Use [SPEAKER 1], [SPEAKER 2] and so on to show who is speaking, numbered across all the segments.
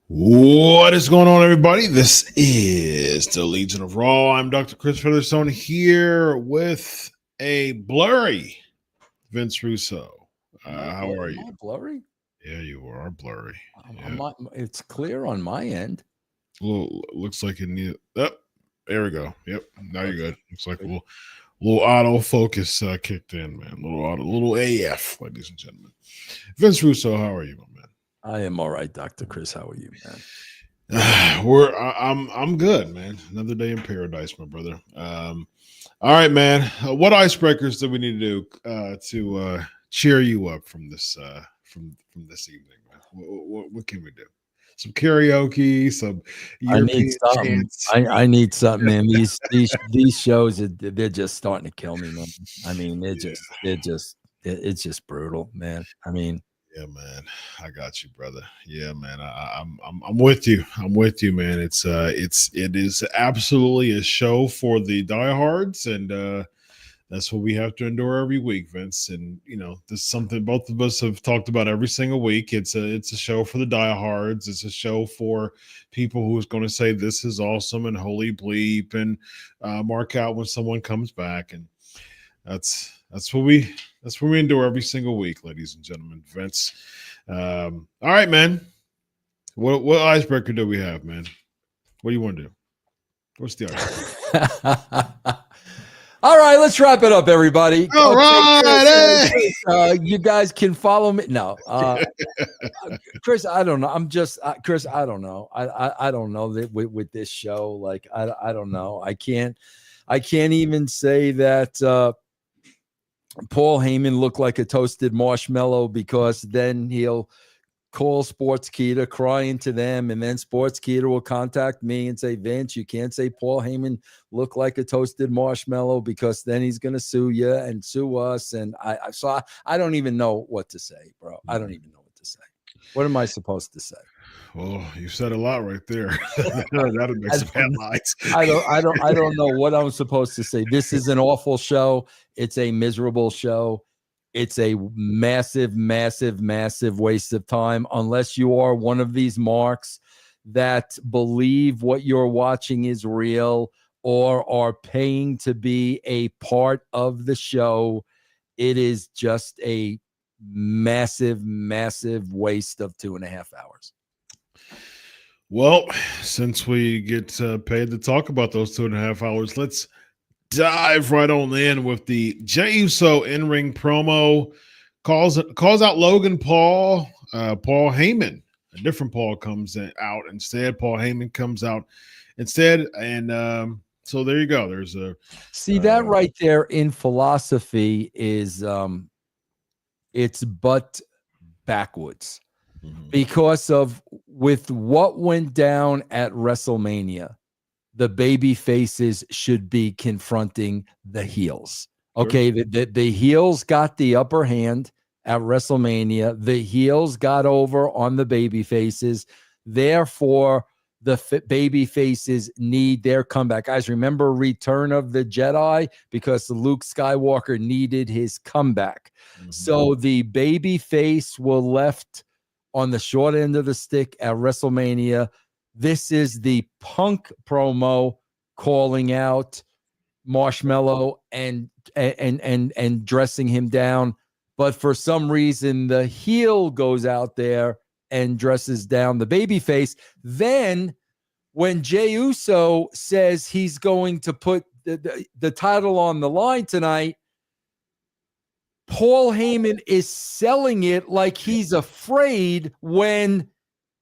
[SPEAKER 1] What is going on, everybody? This is the Legion of Raw. I'm Dr. Chris Featherstone here with a blurry Vince Russo. How are you?
[SPEAKER 2] Am I blurry?
[SPEAKER 1] Yeah, you are blurry.
[SPEAKER 2] It's clear on my end.
[SPEAKER 1] Well, looks like it needs. Oh, there we go. Yep, now you're good. Looks like a little autofocus kicked in, man. Little AF, ladies and gentlemen. Vince Russo, how are you, my man?
[SPEAKER 2] I am all right, Dr. Chris. How are you, man?
[SPEAKER 1] I'm good, man. Another day in paradise, my brother. All right, man. What icebreakers do we need to do to cheer you up from this from this evening, man? What can we do? Some karaoke, some European chants.
[SPEAKER 2] I need something, man. These shows, they're just starting to kill me, man. I mean, it's just brutal, man. I mean.
[SPEAKER 1] Yeah, man, I got you, brother. Yeah, man, I'm with you. I'm with you, man. It is absolutely a show for the diehards, and that's what we have to endure every week, Vince. And you know, this is something both of us have talked about every single week. It's a show for the diehards. It's a show for people who's going to say this is awesome and holy bleep and mark out when someone comes back, and that's what we endure every single week, ladies and gentlemen. Vince. All right, man. What icebreaker do we have, man? What do you want to do? What's the icebreaker?
[SPEAKER 2] All right, let's wrap it up, everybody.
[SPEAKER 1] All right,
[SPEAKER 2] you guys can follow me. No, Chris, I don't know. I'm just Chris. I don't know. I don't know that with this show. Like I don't know. I can't even say that. Paul Heyman looked like a toasted marshmallow because then he'll call Sportskeeda, cry into them, and then Sportskeeda will contact me and say, Vince, you can't say Paul Heyman looked like a toasted marshmallow because then he's going to sue you and sue us. And I don't even know what to say, bro. I don't even know what to say. What am I supposed to say?
[SPEAKER 1] Well, you said a lot right there. That'll make some headlines.
[SPEAKER 2] I don't know what I'm supposed to say. This is an awful show. It's a miserable show. It's a massive, massive, massive waste of time. Unless you are one of these marks that believe what you're watching is real or are paying to be a part of the show, it is just a massive, massive waste of 2.5 hours.
[SPEAKER 1] Well, since we get paid to talk about those 2.5 hours, let's dive right on in with the Jey Uso in-ring promo. Calls out Logan Paul. Paul Heyman, a different Paul, comes out instead. Paul Heyman comes out instead, and so there you go. There's a
[SPEAKER 2] that right there in philosophy is it's but backwards. Because of with what went down at WrestleMania, the baby faces should be confronting the heels. Okay, the heels got the upper hand at WrestleMania. The heels got over on the baby faces. Therefore, the baby faces need their comeback. Guys, remember Return of the Jedi? Because Luke Skywalker needed his comeback. So the baby face were left on the short end of the stick at WrestleMania. This is the Punk promo calling out Marshmallow and dressing him down. But for some reason, the heel goes out there and dresses down the babyface. Then when Jey Uso says he's going to put the title on the line tonight, Paul Heyman is selling it like he's afraid when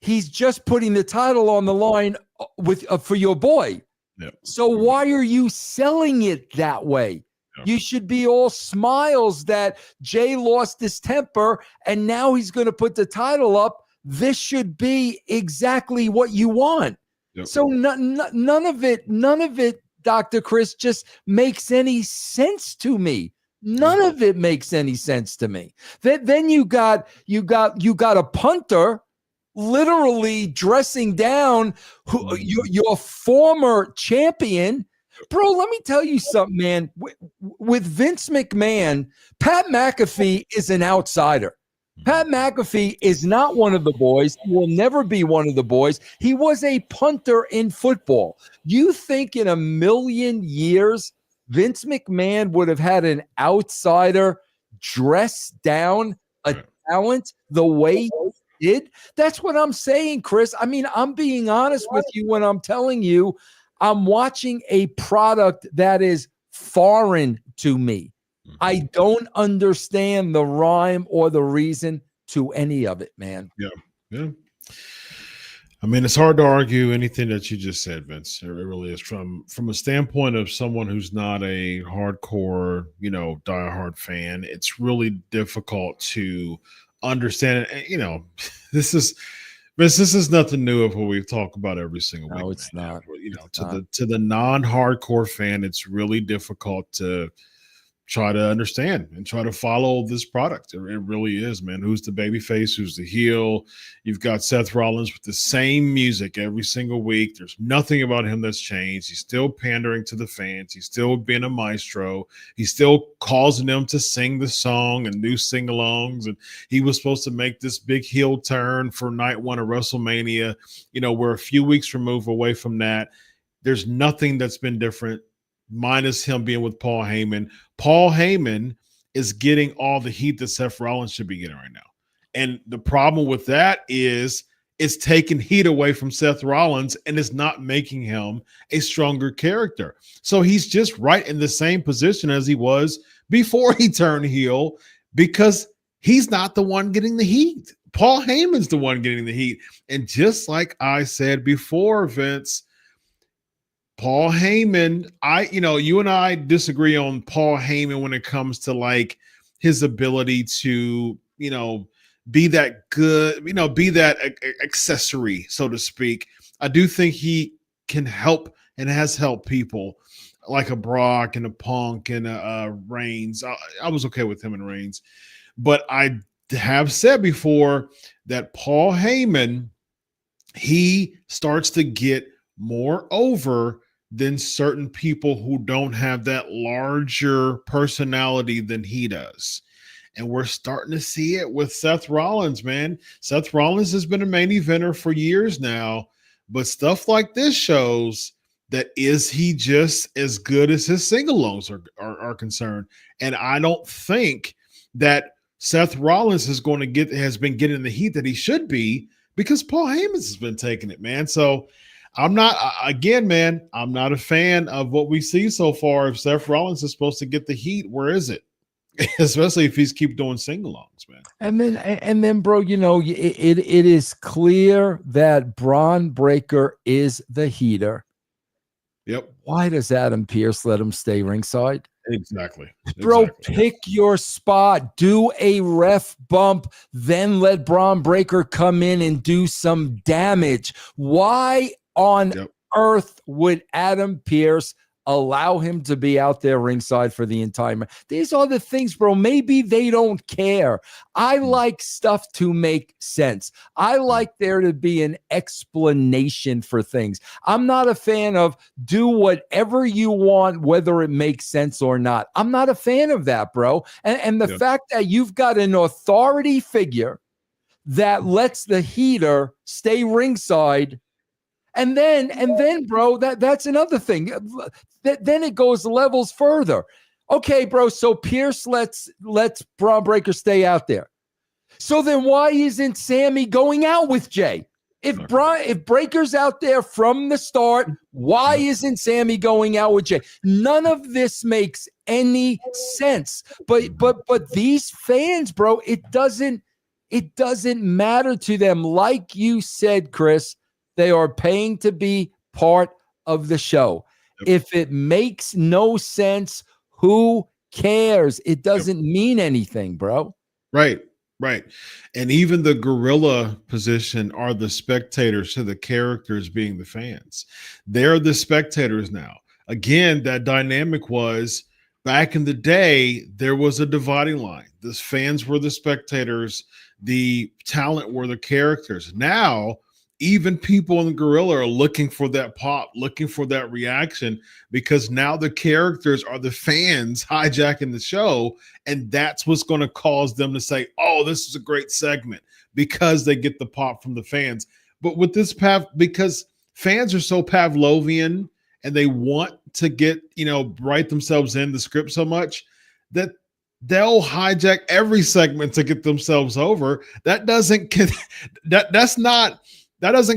[SPEAKER 2] he's just putting the title on the line with for your boy.
[SPEAKER 1] Yep.
[SPEAKER 2] So why are you selling it that way? Yep. You should be all smiles that Jay lost his temper and now he's going to put the title up. This should be exactly what you want.
[SPEAKER 1] Yep.
[SPEAKER 2] So none of it, Dr. Chris, just makes any sense to me. None of it makes any sense to me. Then you got a punter literally dressing down your former champion. Bro, let me tell you something, man. With Vince McMahon, Pat McAfee is an outsider. Pat McAfee is not one of the boys. He will never be one of the boys. He was a punter in football. You think in a million years, Vince McMahon would have had an outsider dress down a talent the way he did? That's what I'm saying, Chris. I mean, I'm being honest with you when I'm telling you I'm watching a product that is foreign to me. I don't understand the rhyme or the reason to any of it, man.
[SPEAKER 1] Yeah. I mean, it's hard to argue anything that you just said, Vince. It really is. From a standpoint of someone who's not a hardcore, diehard fan, it's really difficult to understand it. This is nothing new of what we talk about every single week.
[SPEAKER 2] No, it's not.
[SPEAKER 1] To the non-hardcore fan, it's really difficult to try to understand and try to follow this product. It really is, man. Who's the baby face? Who's the heel? You've got Seth Rollins with the same music every single week. There's nothing about him that's changed. He's still pandering to the fans. He's still being a maestro. He's still causing them to sing the song and do sing-alongs. And he was supposed to make this big heel turn for night one of WrestleMania. We're a few weeks removed away from that. There's nothing that's been different, minus him being with Paul Heyman. Paul Heyman is getting all the heat that Seth Rollins should be getting right now. And the problem with that is it's taking heat away from Seth Rollins and it's not making him a stronger character. So he's just right in the same position as he was before he turned heel, because he's not the one getting the heat. Paul Heyman's the one getting the heat. And just like I said before, Vince, Paul Heyman, you and I disagree on Paul Heyman when it comes to like his ability to, be that good, be that accessory, so to speak. I do think he can help and has helped people like a Brock and a Punk and a Reigns. I was okay with him and Reigns, but I have said before that Paul Heyman, he starts to get more over than certain people who don't have that larger personality than he does. And we're starting to see it with Seth Rollins, man. Seth Rollins has been a main eventer for years now, but stuff like this shows that is he just as good as his sing-alongs are concerned. And I don't think that Seth Rollins has been getting the heat that he should be, because Paul Heyman has been taking it, man. So I'm not a fan of what we see so far. If Seth Rollins is supposed to get the heat, where is it? Especially if he's keep doing sing-alongs, man.
[SPEAKER 2] And then, bro, it is clear that Braun Breaker is the heater.
[SPEAKER 1] Yep.
[SPEAKER 2] Why does Adam Pearce let him stay ringside?
[SPEAKER 1] Exactly.
[SPEAKER 2] Bro, pick your spot. Do a ref bump, then let Bron Breakker come in and do some damage. Why on earth would Adam Pearce allow him to be out there ringside for the entire match? These are the things, bro. Maybe they don't care. I like stuff to make sense. I like there to be an explanation for things. I'm not a fan of do whatever you want, whether it makes sense or not. I'm not a fan of that, bro. And the fact that you've got an authority figure that lets the heater stay ringside, and then, bro, that's another thing. Then it goes levels further. Okay, bro, so Pearce lets Braun Breaker stay out there. So then why isn't Sami going out with Jay? If Breaker's out there from the start, why isn't Sami going out with Jay? None of this makes any sense. But these fans, bro, it doesn't matter to them. Like you said, Chris, they are paying to be part of the show. Yep. If it makes no sense, who cares? It doesn't mean anything, bro.
[SPEAKER 1] Right. And even the gorilla position are the spectators to the characters being the fans. They're the spectators now. Again, that dynamic was back in the day, there was a dividing line. The fans were the spectators. The talent were the characters. Now, even people in the Gorilla are looking for that pop, looking for that reaction, because now the characters are the fans hijacking the show, and that's what's going to cause them to say, oh, this is a great segment, because they get the pop from the fans. But with this because fans are so Pavlovian and they want to get, write themselves in the script so much that they'll hijack every segment to get themselves over. That doesn't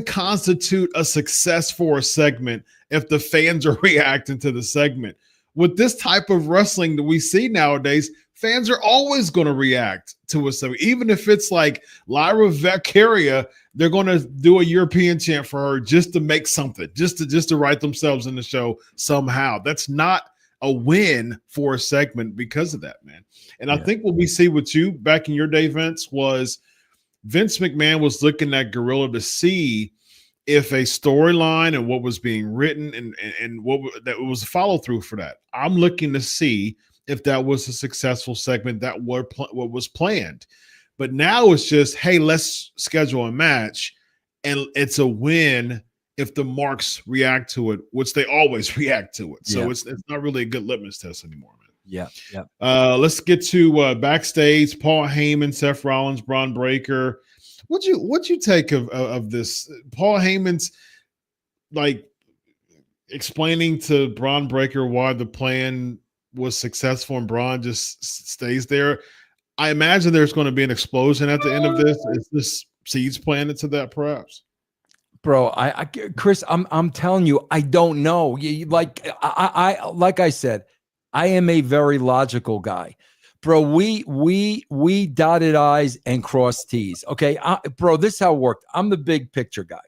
[SPEAKER 1] constitute a success for a segment if the fans are reacting to the segment. With this type of wrestling that we see nowadays, fans are always going to react to a segment. Even if it's like Lyra Valkyria, they're going to do a European chant for her just to make something, just to write themselves in the show somehow. That's not a win for a segment because of that, man. And I think what we see with you back in your day, Vince, was Vince McMahon was looking at Gorilla to see if a storyline and what was being written and what that was a follow through for that. I'm looking to see if that was a successful segment, that what was planned. But now it's just, hey, let's schedule a match, and it's a win if the marks react to it, which they always react to it. So it's not really a good litmus test anymore, man.
[SPEAKER 2] Yeah.
[SPEAKER 1] Let's get to backstage. Paul Heyman, Seth Rollins, Bron Breakker. What'd you take of this? Paul Heyman's like explaining to Braun Breakker why the plan was successful and Braun just stays there. I imagine there's going to be an explosion at the end of this. Is this seeds planted to that, perhaps?
[SPEAKER 2] Bro, Chris, I'm telling you, I don't know. Like I said, I am a very logical guy. Bro, we dotted I's and crossed T's. Okay, bro, this is how it worked. I'm the big picture guy.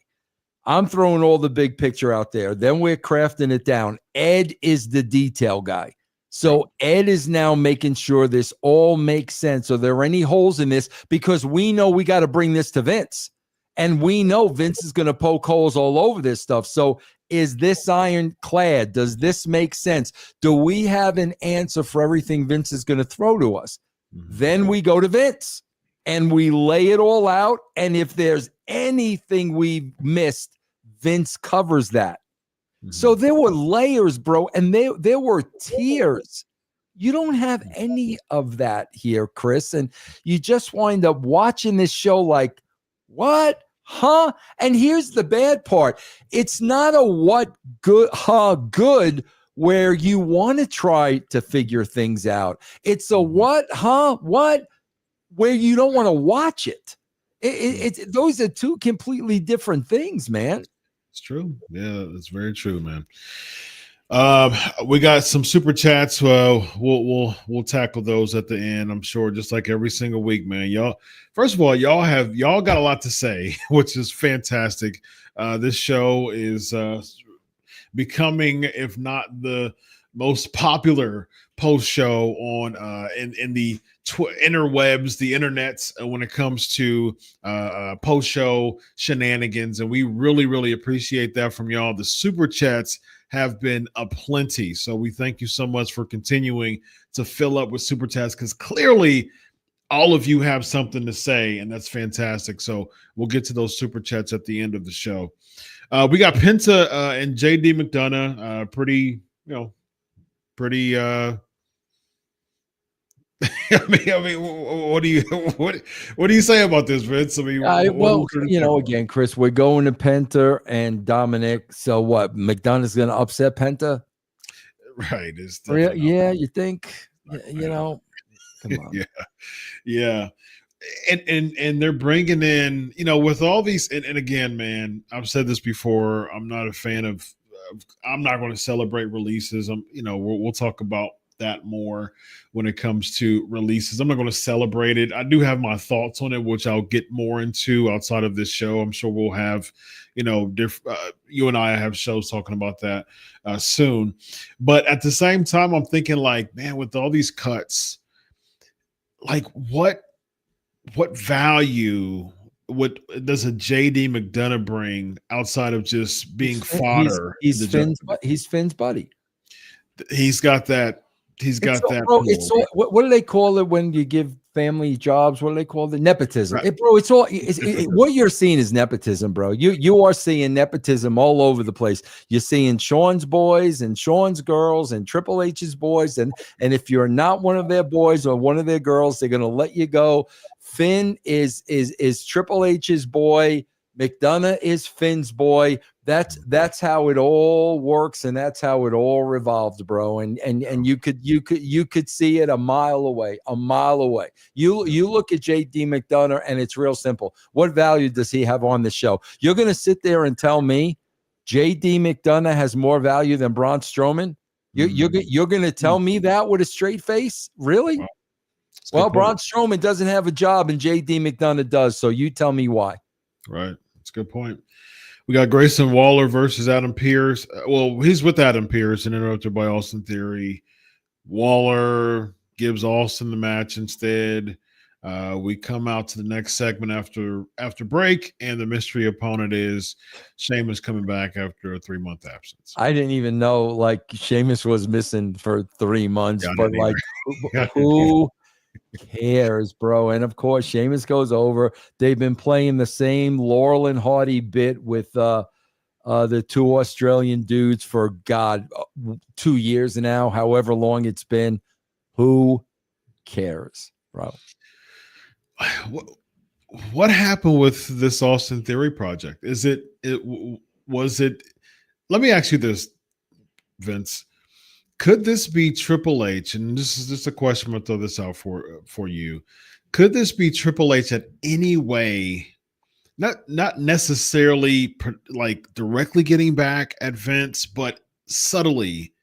[SPEAKER 2] I'm throwing all the big picture out there. Then we're crafting it down. Ed is the detail guy. So Ed is now making sure this all makes sense. Are there any holes in this? Because we know we got to bring this to Vince. And we know Vince is going to poke holes all over this stuff. So is this ironclad? Does this make sense? Do we have an answer for everything Vince is going to throw to us? Then we go to Vince and we lay it all out. And if there's anything we missed, Vince covers that. So there were layers, bro, and there were tiers. You don't have any of that here, Chris. And you just wind up watching this show like, what? Huh? And here's the bad part. It's not a what good, good where you want to try to figure things out. It's a what, what, where you don't want to watch it. Those are two completely different things, man.
[SPEAKER 1] It's true. Yeah, that's very true, man. We got some super chats. We'll tackle those at the end, I'm sure, just like every single week, man. Y'all, first of all, y'all got a lot to say, which is fantastic. This show is becoming, if not the most popular post show on in the interwebs, the internets, when it comes to post show shenanigans, and we really appreciate that from y'all. The super chats have been aplenty, so we thank you so much for continuing to fill up with super chats, because clearly all of you have something to say, and that's fantastic. So we'll get to those super chats at the end of the show. We got Penta and JD McDonough, pretty I mean, what do you say about this, Vince? I mean,
[SPEAKER 2] again, Chris, we're going to Penta and Dominic. So what? McDonough's going to upset Penta,
[SPEAKER 1] right?
[SPEAKER 2] Yeah, you think? Come on.
[SPEAKER 1] Yeah. And they're bringing in, with all these, and again, man, I've said this before. I'm not a fan of. I'm not going to celebrate releases. We'll talk about that more when it comes to releases. I'm not going to celebrate it. I do have my thoughts on it, which I'll get more into outside of this show. I'm sure we'll have, you and I have shows talking about that soon. But at the same time, I'm thinking like, man, with all these cuts, like what value does a JD McDonough bring outside of just being fodder?
[SPEAKER 2] He's Finn's buddy.
[SPEAKER 1] He's got that. He's got that.
[SPEAKER 2] Bro, what do they call it when you give family jobs. What do they call the nepotism?
[SPEAKER 1] Right.
[SPEAKER 2] Bro, it's all what you're seeing is nepotism, bro. You are seeing nepotism all over the place. You're seeing Sean's boys and Sean's girls and Triple H's boys, and if you're not one of their boys or one of their girls, they're gonna let you go. Finn is Triple H's boy. McDonough is Finn's boy. That's how it all works, and that's how it all revolves, bro. And you could see it a mile away. You look at JD McDonough, and it's real simple. What value does he have on the show? You're gonna sit there and tell me JD McDonough has more value than Braun Strowman? You're gonna tell me that with a straight face? Really? Well, Braun Strowman doesn't have a job, and JD McDonough does. So you tell me why.
[SPEAKER 1] Right. That's a good point. We got Grayson Waller versus Adam Pearce. Well, he's with Adam Pearce and interrupted by Austin Theory. Waller gives Austin the match instead. We come out to the next segment after break, and the mystery opponent is Sheamus coming back after a 3-month absence.
[SPEAKER 2] I didn't even know like Sheamus was missing for 3 months, but like who cares, bro? And of course, Sheamus goes over. They've been playing the same Laurel and Hardy bit with the 2 Australian dudes for 2 years now, however long it's been. Who cares, bro?
[SPEAKER 1] What happened with this Austin Theory project? Was it? Let me ask you this, Vince. Could this be Triple H? And this is just a question. I'm gonna throw this out for you. Could this be Triple H in any way? Not necessarily like directly getting back at Vince, but subtly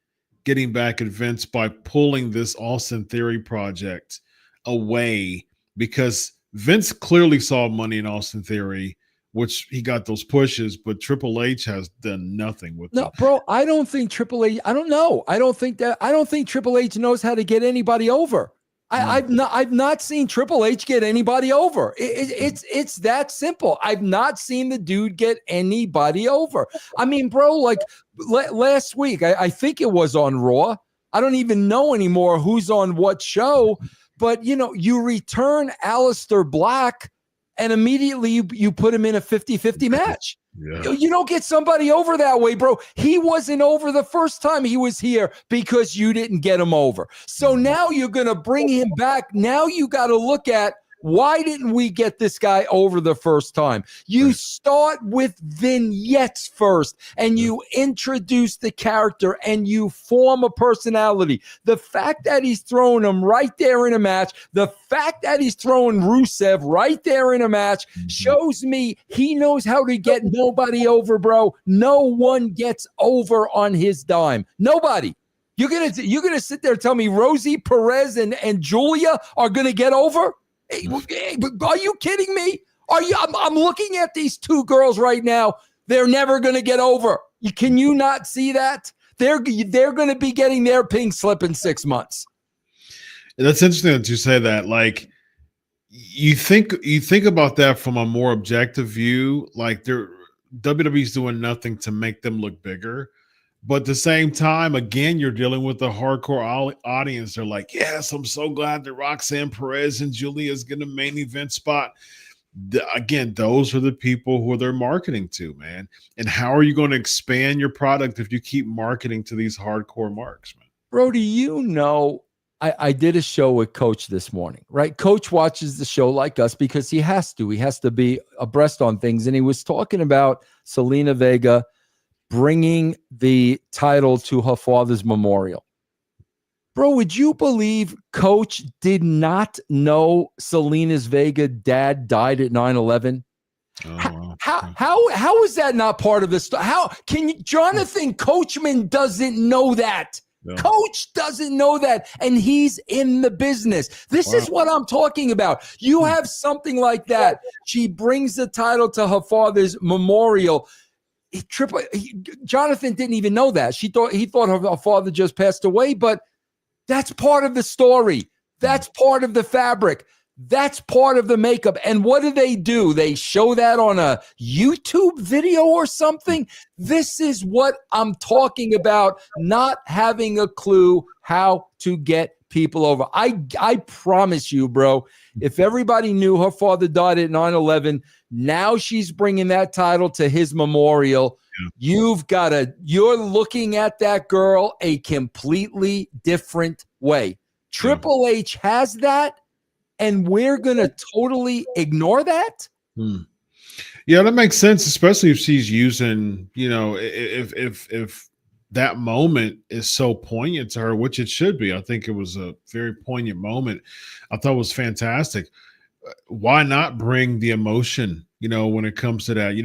[SPEAKER 1] getting back at Vince by pulling this Austin Theory project away, because Vince clearly saw money in Austin Theory, which he got those pushes, but Triple H has done nothing with it.
[SPEAKER 2] Bro, I don't think Triple H, I don't know. I don't think Triple H knows how to get anybody over. I've not seen Triple H get anybody over. It's that simple. I've not seen the dude get anybody over. I mean, bro, like last week, I think it was on Raw. I don't even know anymore who's on what show, but you return Aleister Black, and immediately you put him in a 50-50 match. Yeah. You don't get somebody over that way, bro. He wasn't over the first time he was here because you didn't get him over. So now you're going to bring him back. Now you got to look at, why didn't we get this guy over the first time? You start with vignettes first, and you introduce the character, and you form a personality. The fact that he's throwing him right there in a match, the fact that he's throwing Rusev right there in a match, shows me he knows how to get nobody over, bro. No one gets over on his dime. Nobody. You're gonna sit there and tell me Rosie Perez and Julia are gonna get over? Hey, are you kidding me? I'm looking at these 2 girls right now. They're never going to get over. Can you not see that? They're going to be getting their pink slip in 6 months.
[SPEAKER 1] That's interesting that you say that. Like, you think about that from a more objective view. Like, WWE's doing nothing to make them look bigger. But at the same time, again, you're dealing with a hardcore audience. They're like, yes, I'm so glad that Roxanne Perez and Julia is getting a main event spot. Again, those are the people who they're marketing to, man. And how are you going to expand your product if you keep marketing to these hardcore marks, man?
[SPEAKER 2] Bro, do you know, I did a show with Coach this morning, right? Coach watches the show like us because he has to. He has to be abreast on things. And he was talking about Selena Vega bringing the title to her father's memorial. Bro, would you believe Coach did not know Selena's Vega dad died at 9/11? How is that not part of the story? How can you, Jonathan Coachman doesn't know that? No. Coach doesn't know that, and he's in the business. This is what I'm talking about. You have something like that. She brings the title to her father's memorial. Jonathan didn't even know that. He thought her father just passed away, but that's part of the story. That's part of the fabric. That's part of the makeup. And what do? They show that on a YouTube video or something? This is what I'm talking about, not having a clue how to get people over. I promise you, bro, if everybody knew her father died at 9/11, now she's bringing that title to his memorial. Yeah. You're looking at that girl a completely different way. Triple H has that, and we're going to totally ignore that?
[SPEAKER 1] Yeah, that makes sense, especially if she's using, if that moment is so poignant to her, which it should be. I think it was a very poignant moment. I thought it was fantastic. Why not bring the emotion, when it comes to that?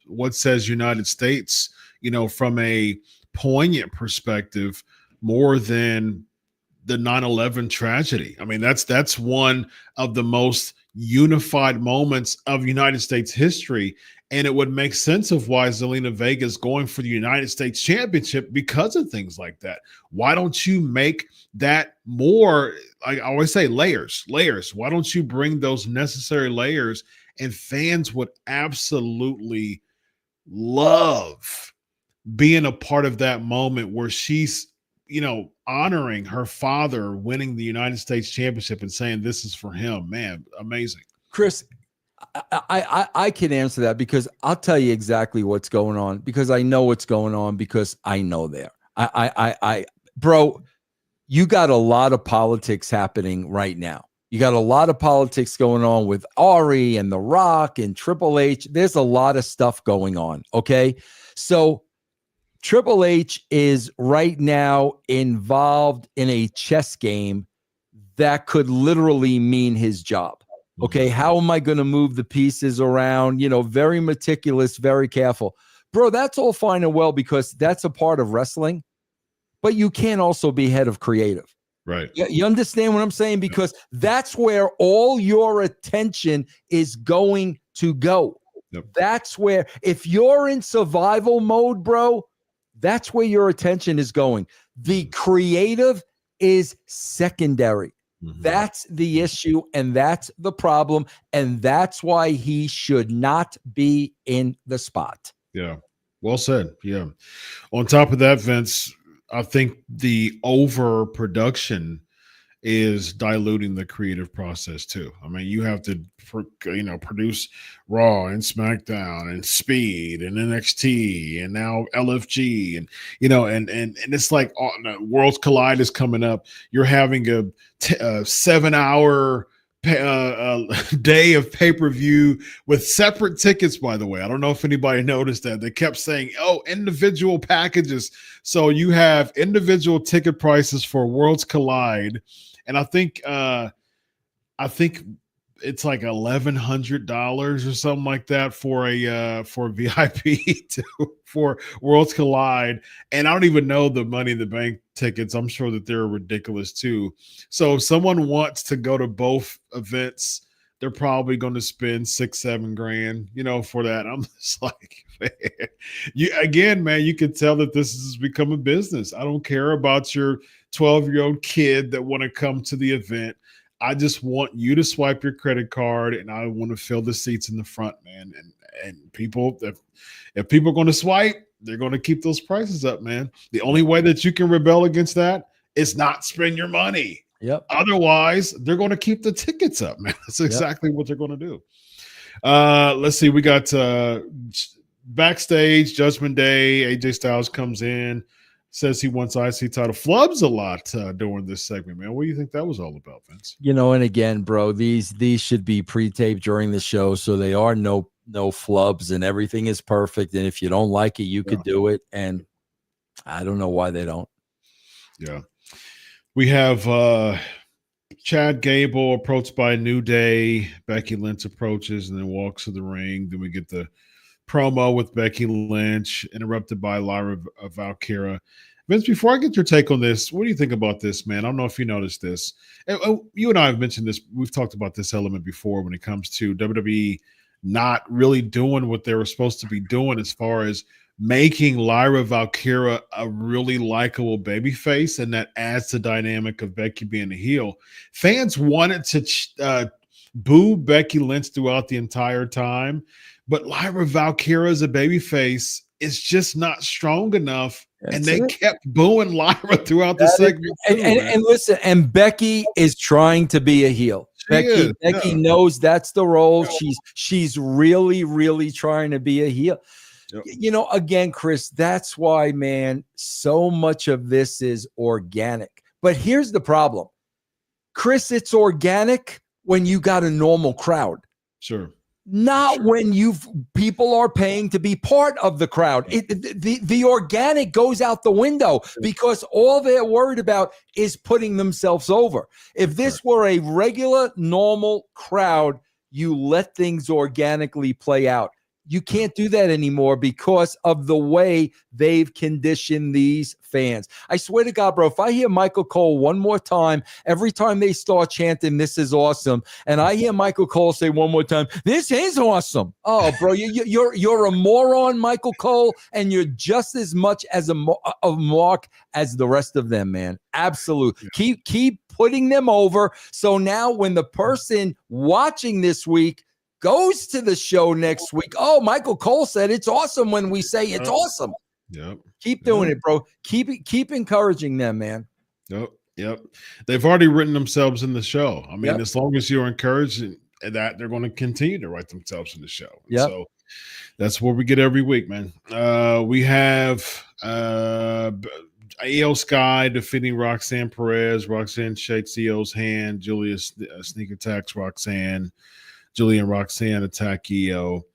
[SPEAKER 1] What says United States, from a poignant perspective more than the 9/11 tragedy. I mean, that's one of the most unified moments of United States history. And it would make sense of why Zelina Vega is going for the United States Championship because of things like that. Why don't you make that more, I always say, layers? Why don't you bring those necessary layers? And fans would absolutely love being a part of that moment where she's, honoring her father winning the United States Championship and saying this is for him. Man, amazing.
[SPEAKER 2] Chris, I can answer that because I'll tell you exactly what's going on, because I know what's going on, because I know there. Bro, you got a lot of politics happening right now. You got a lot of politics going on with Ari and The Rock and Triple H. There's a lot of stuff going on. Okay. So Triple H is right now involved in a chess game that could literally mean his job. Okay, how am I going to move the pieces around? Very meticulous, very careful. Bro, that's all fine and well because that's a part of wrestling, but you can't also be head of creative.
[SPEAKER 1] Right.
[SPEAKER 2] You understand what I'm saying? Because that's where all your attention is going to go. Yep. That's where, if you're in survival mode, bro, that's where your attention is going. The creative is secondary. Mm-hmm. That's the issue, and that's the problem, and that's why he should not be in the spot.
[SPEAKER 1] Yeah, well said. Yeah. On top of that, Vince, I think the overproduction is diluting the creative process too. I mean, you have to, produce Raw and SmackDown and Speed and NXT and now LFG and and it's like Worlds Collide is coming up. You're having a 7-hour day of pay-per-view with separate tickets, by the way. I don't know if anybody noticed that. They kept saying, individual packages. So you have individual ticket prices for Worlds Collide. And I think it's like $1,100 or something like that for a VIP for Worlds Collide. And I don't even know the Money in the Bank tickets. I'm sure that they're ridiculous too. So if someone wants to go to both events, they're probably going to spend $6-7 grand, for that. I'm just like, man, you can tell that this has become a business. I don't care about your 12-year-old kid that want to come to the event. I just want you to swipe your credit card, and I want to fill the seats in the front, man. And people, if people are going to swipe, they're going to keep those prices up, man. The only way that you can rebel against that is not spend your money.
[SPEAKER 2] Yep.
[SPEAKER 1] Otherwise, they're going to keep the tickets up, man. That's exactly what they're going to do. Let's see. We got backstage Judgment Day. AJ Styles comes in, says he wants IC title. Flubs a lot during this segment, man. What do you think that was all about, Vince?
[SPEAKER 2] And again, bro, these should be pre-taped during the show, so they are no flubs, and everything is perfect. And if you don't like it, you could do it. And I don't know why they don't.
[SPEAKER 1] Yeah. We have Chad Gable approached by New Day. Becky Lynch approaches and then walks to the ring. Then we get the promo with Becky Lynch, interrupted by Lyra Valkyria. Vince, before I get your take on this, what do you think about this, man? I don't know if you noticed this. You and I have mentioned this. We've talked about this element before when it comes to WWE not really doing what they were supposed to be doing as far as making Lyra Valkyria a really likable babyface, and that adds to the dynamic of Becky being a heel. Fans wanted to boo Becky Lynch throughout the entire time, but Lyra Valkyria as a babyface is just not strong enough And they kept booing Lyra throughout the segment.
[SPEAKER 2] And listen, and Becky is trying to be a heel. Becky knows that's the role. She's really, really trying to be a heel. Yep. You know, again, Chris, that's why, man, so much of this is organic. But here's the problem. Chris, it's organic when you got a normal crowd.
[SPEAKER 1] Sure.
[SPEAKER 2] Not when people are paying to be part of the crowd. The organic goes out the window because all they're worried about is putting themselves over. If this were a regular, normal crowd, you let things organically play out. You can't do that anymore because of the way they've conditioned these fans. I swear to God, bro, if I hear Michael Cole one more time, every time they start chanting, "This is awesome," and I hear Michael Cole say one more time, "This is awesome." Oh, bro, you're a moron, Michael Cole, and you're just as much as a mark as the rest of them, man. Absolutely. Keep putting them over. So now when the person watching this week goes to the show next week, oh, Michael Cole said it's awesome when we say it's awesome.
[SPEAKER 1] Yep.
[SPEAKER 2] Keep doing it, bro. Keep encouraging them, man.
[SPEAKER 1] Yep. They've already written themselves in the show. I mean, as long as you're encouraged that, they're going to continue to write themselves in the show. So that's what we get every week, man. We have Io Sky defeating Roxanne Perez. Roxanne shakes Io's hand. Julia sneak attacks Roxanne. Julia and Roxanne attack Io.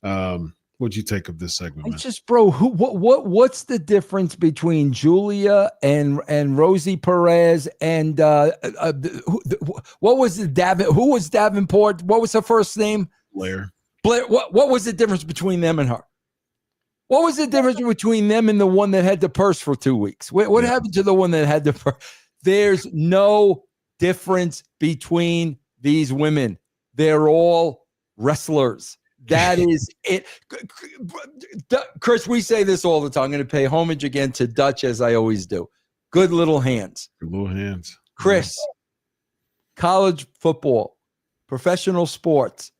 [SPEAKER 1] What'd you take of this segment, man?
[SPEAKER 2] Just, bro, what's the difference between Julia and Rosie Perez and what was the who was Davenport? What was her first name?
[SPEAKER 1] Blair.
[SPEAKER 2] What was the difference between them and her? What was the difference between them and the one that had the purse for 2 weeks? What happened to the one that had the purse? There's no difference between these women. They're all wrestlers. That is it. Chris, we say this all the time. I'm going to pay homage again to Dutch, as I always do. Good little hands.
[SPEAKER 1] Good little hands.
[SPEAKER 2] Chris, college football, professional sports,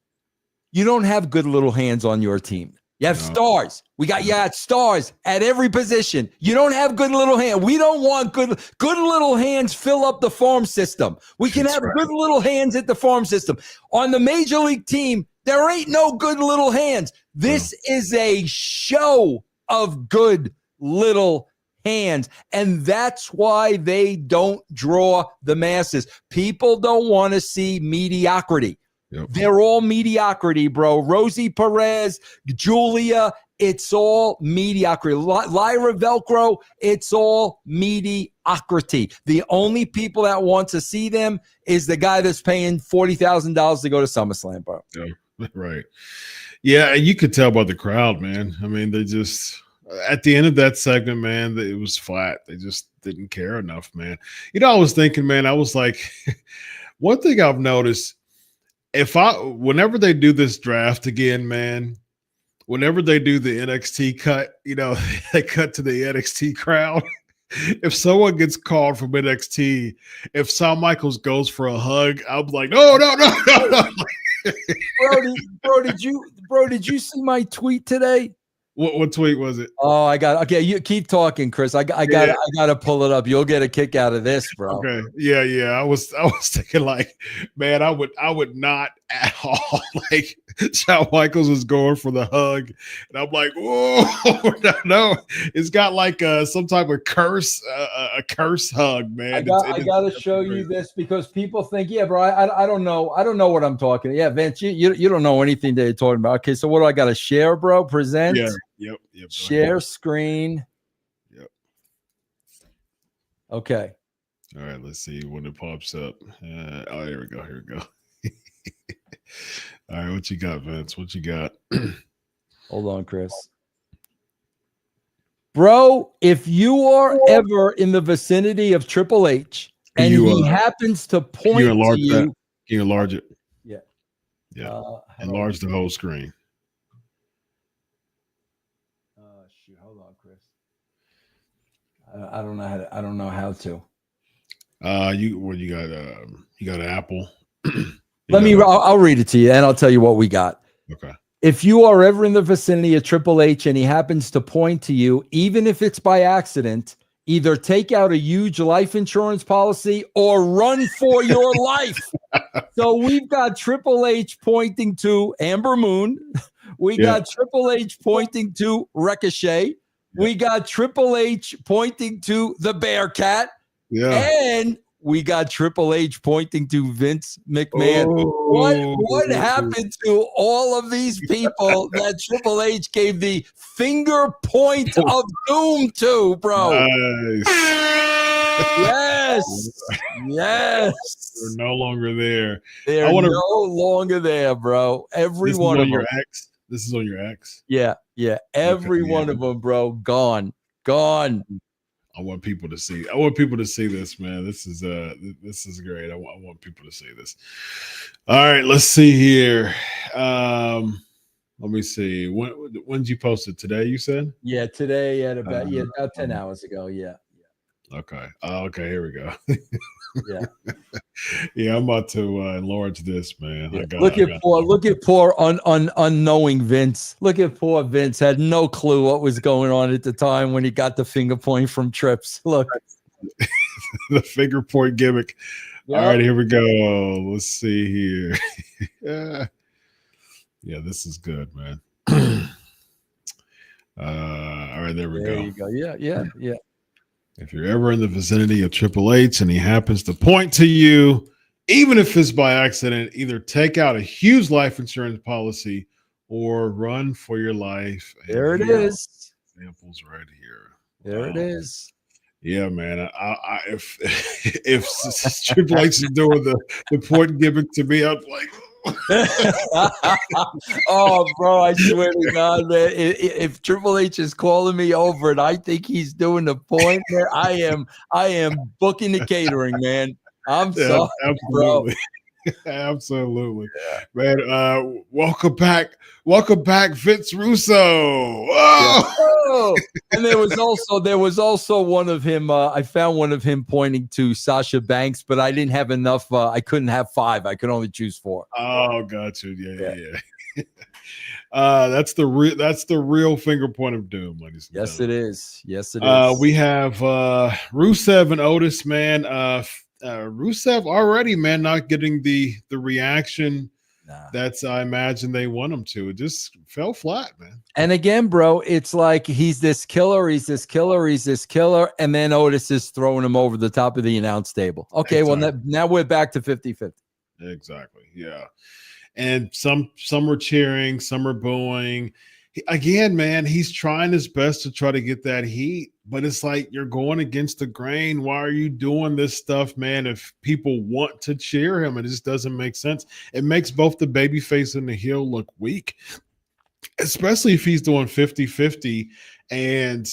[SPEAKER 2] you don't have good little hands on your team. You have stars. We got stars at every position. You don't have good little hands. We don't want good little hands fill up the farm system. We can have good little hands at the farm system. On the major league team, there ain't no good little hands. This is a show of good little hands. And that's why they don't draw the masses. People don't want to see mediocrity. Yep. They're all mediocrity, bro. Rosie Perez, Julia, it's all mediocrity. Lyra Velcro, it's all mediocrity. The only people that want to see them is the guy that's paying $40,000 to go to SummerSlam, bro.
[SPEAKER 1] Yeah, right. Yeah, and you could tell by the crowd, man. I mean, they just, at the end of that segment, man, it was flat. They just didn't care enough, man. You know, I was thinking, man, I was like, one thing I've noticed, whenever they do this draft again, man, whenever they do the NXT cut, you know, they cut to the NXT crowd. If someone gets called from NXT, if Shawn Michaels goes for a hug, I'm like, no. Bro, did you see my tweet today?
[SPEAKER 2] What
[SPEAKER 1] tweet was it?
[SPEAKER 2] Oh, okay. You keep talking, Chris. I gotta pull it up. You'll get a kick out of this, bro.
[SPEAKER 1] Okay. Yeah. I was thinking, like, man, I would not at all. Like, Shawn Michaels was going for the hug, and I'm like, whoa, no. It's got like some type of curse, a curse hug, man.
[SPEAKER 2] I gotta show you this because people think, yeah, bro, I don't know. I don't know what I'm talking. Yeah, Vince, you don't know anything that you're talking about. Okay, so what do I gotta share, bro? Present.
[SPEAKER 1] Yeah. Yep.
[SPEAKER 2] Share screen.
[SPEAKER 1] Yep.
[SPEAKER 2] Okay.
[SPEAKER 1] All right. Let's see when it pops up. Here we go. All right. What you got, Vince? What you got?
[SPEAKER 2] Hold on, Chris. Bro, if you are ever in the vicinity of Triple H and he happens to point to you.
[SPEAKER 1] Can you enlarge it?
[SPEAKER 2] Yeah.
[SPEAKER 1] Yeah. Enlarge the whole screen.
[SPEAKER 2] Hold on, Chris. I don't know how to.
[SPEAKER 1] You got an Apple.
[SPEAKER 2] I'll read it to you and I'll tell you what we got.
[SPEAKER 1] Okay.
[SPEAKER 2] If you are ever in the vicinity of Triple H and he happens to point to you, even if it's by accident, either take out a huge life insurance policy or run for your life. So we've got Triple H pointing to Amber Moon. We got Triple H pointing to Ricochet. We got Triple H pointing to the Bearcat.
[SPEAKER 1] Yeah.
[SPEAKER 2] And we got Triple H pointing to Vince McMahon. What happened to all of these people that Triple H gave the finger point of doom to, bro?
[SPEAKER 1] Nice.
[SPEAKER 2] Yes.
[SPEAKER 1] They're no longer there.
[SPEAKER 2] They're no longer there, bro. Every one of them.
[SPEAKER 1] Your X. This is on your X.
[SPEAKER 2] Yeah. Every one of them, bro. Gone.
[SPEAKER 1] I want people to see. I want people to see this, man. This is great. I want people to see this. All right, let's see here. Let me see. When did you post it? Today, you said?
[SPEAKER 2] Yeah, today at about 10 hours ago. Yeah.
[SPEAKER 1] Okay. Okay, here we go.
[SPEAKER 2] Yeah.
[SPEAKER 1] Yeah, I'm about to enlarge this, man.
[SPEAKER 2] Yeah. Look at poor unknowing Vince. Look at poor Vince. Had no clue what was going on at the time when he got the finger point from Trips. Look.
[SPEAKER 1] The finger point gimmick. Yep. All right, here we go. Let's see here. Yeah, this is good, man. All right, there we go.
[SPEAKER 2] There you go. Yeah.
[SPEAKER 1] If you're ever in the vicinity of Triple H and he happens to point to you, even if it's by accident, either take out a huge life insurance policy or run for your life.
[SPEAKER 2] There it is.
[SPEAKER 1] Examples right here.
[SPEAKER 2] There it is.
[SPEAKER 1] Yeah, man. If Triple H is doing the point gimmick to me, I'm like,
[SPEAKER 2] oh, bro, I swear to God, man, if Triple H is calling me over and I think he's doing the point, man, I am booking the catering, man. I'm sorry,
[SPEAKER 1] absolutely. Bro. Absolutely. Yeah. Man, welcome back, Vince Russo. Oh!
[SPEAKER 2] Yeah. And there was also one of him. I found one of him pointing to Sasha Banks, but I didn't have enough. I couldn't have 5. I could only choose 4.
[SPEAKER 1] Oh, got you. Yeah. That's the real finger point of doom, ladies and gentlemen.
[SPEAKER 2] Yes, it is.
[SPEAKER 1] We have Rusev and Otis, man. Rusev already, man, not getting the reaction that's I imagine they want him to. It just fell flat, man.
[SPEAKER 2] And again, bro, it's like he's this killer, and then Otis is throwing him over the top of the announce table. Okay, exactly. Well, now we're back to 50-50.
[SPEAKER 1] Exactly, yeah. And some are cheering, some are booing. Again, man, he's trying his best to try to get that heat, but it's like you're going against the grain. Why are you doing this stuff, man? If people want to cheer him, it just doesn't make sense. It makes both the babyface and the heel look weak, especially if he's doing 50-50. And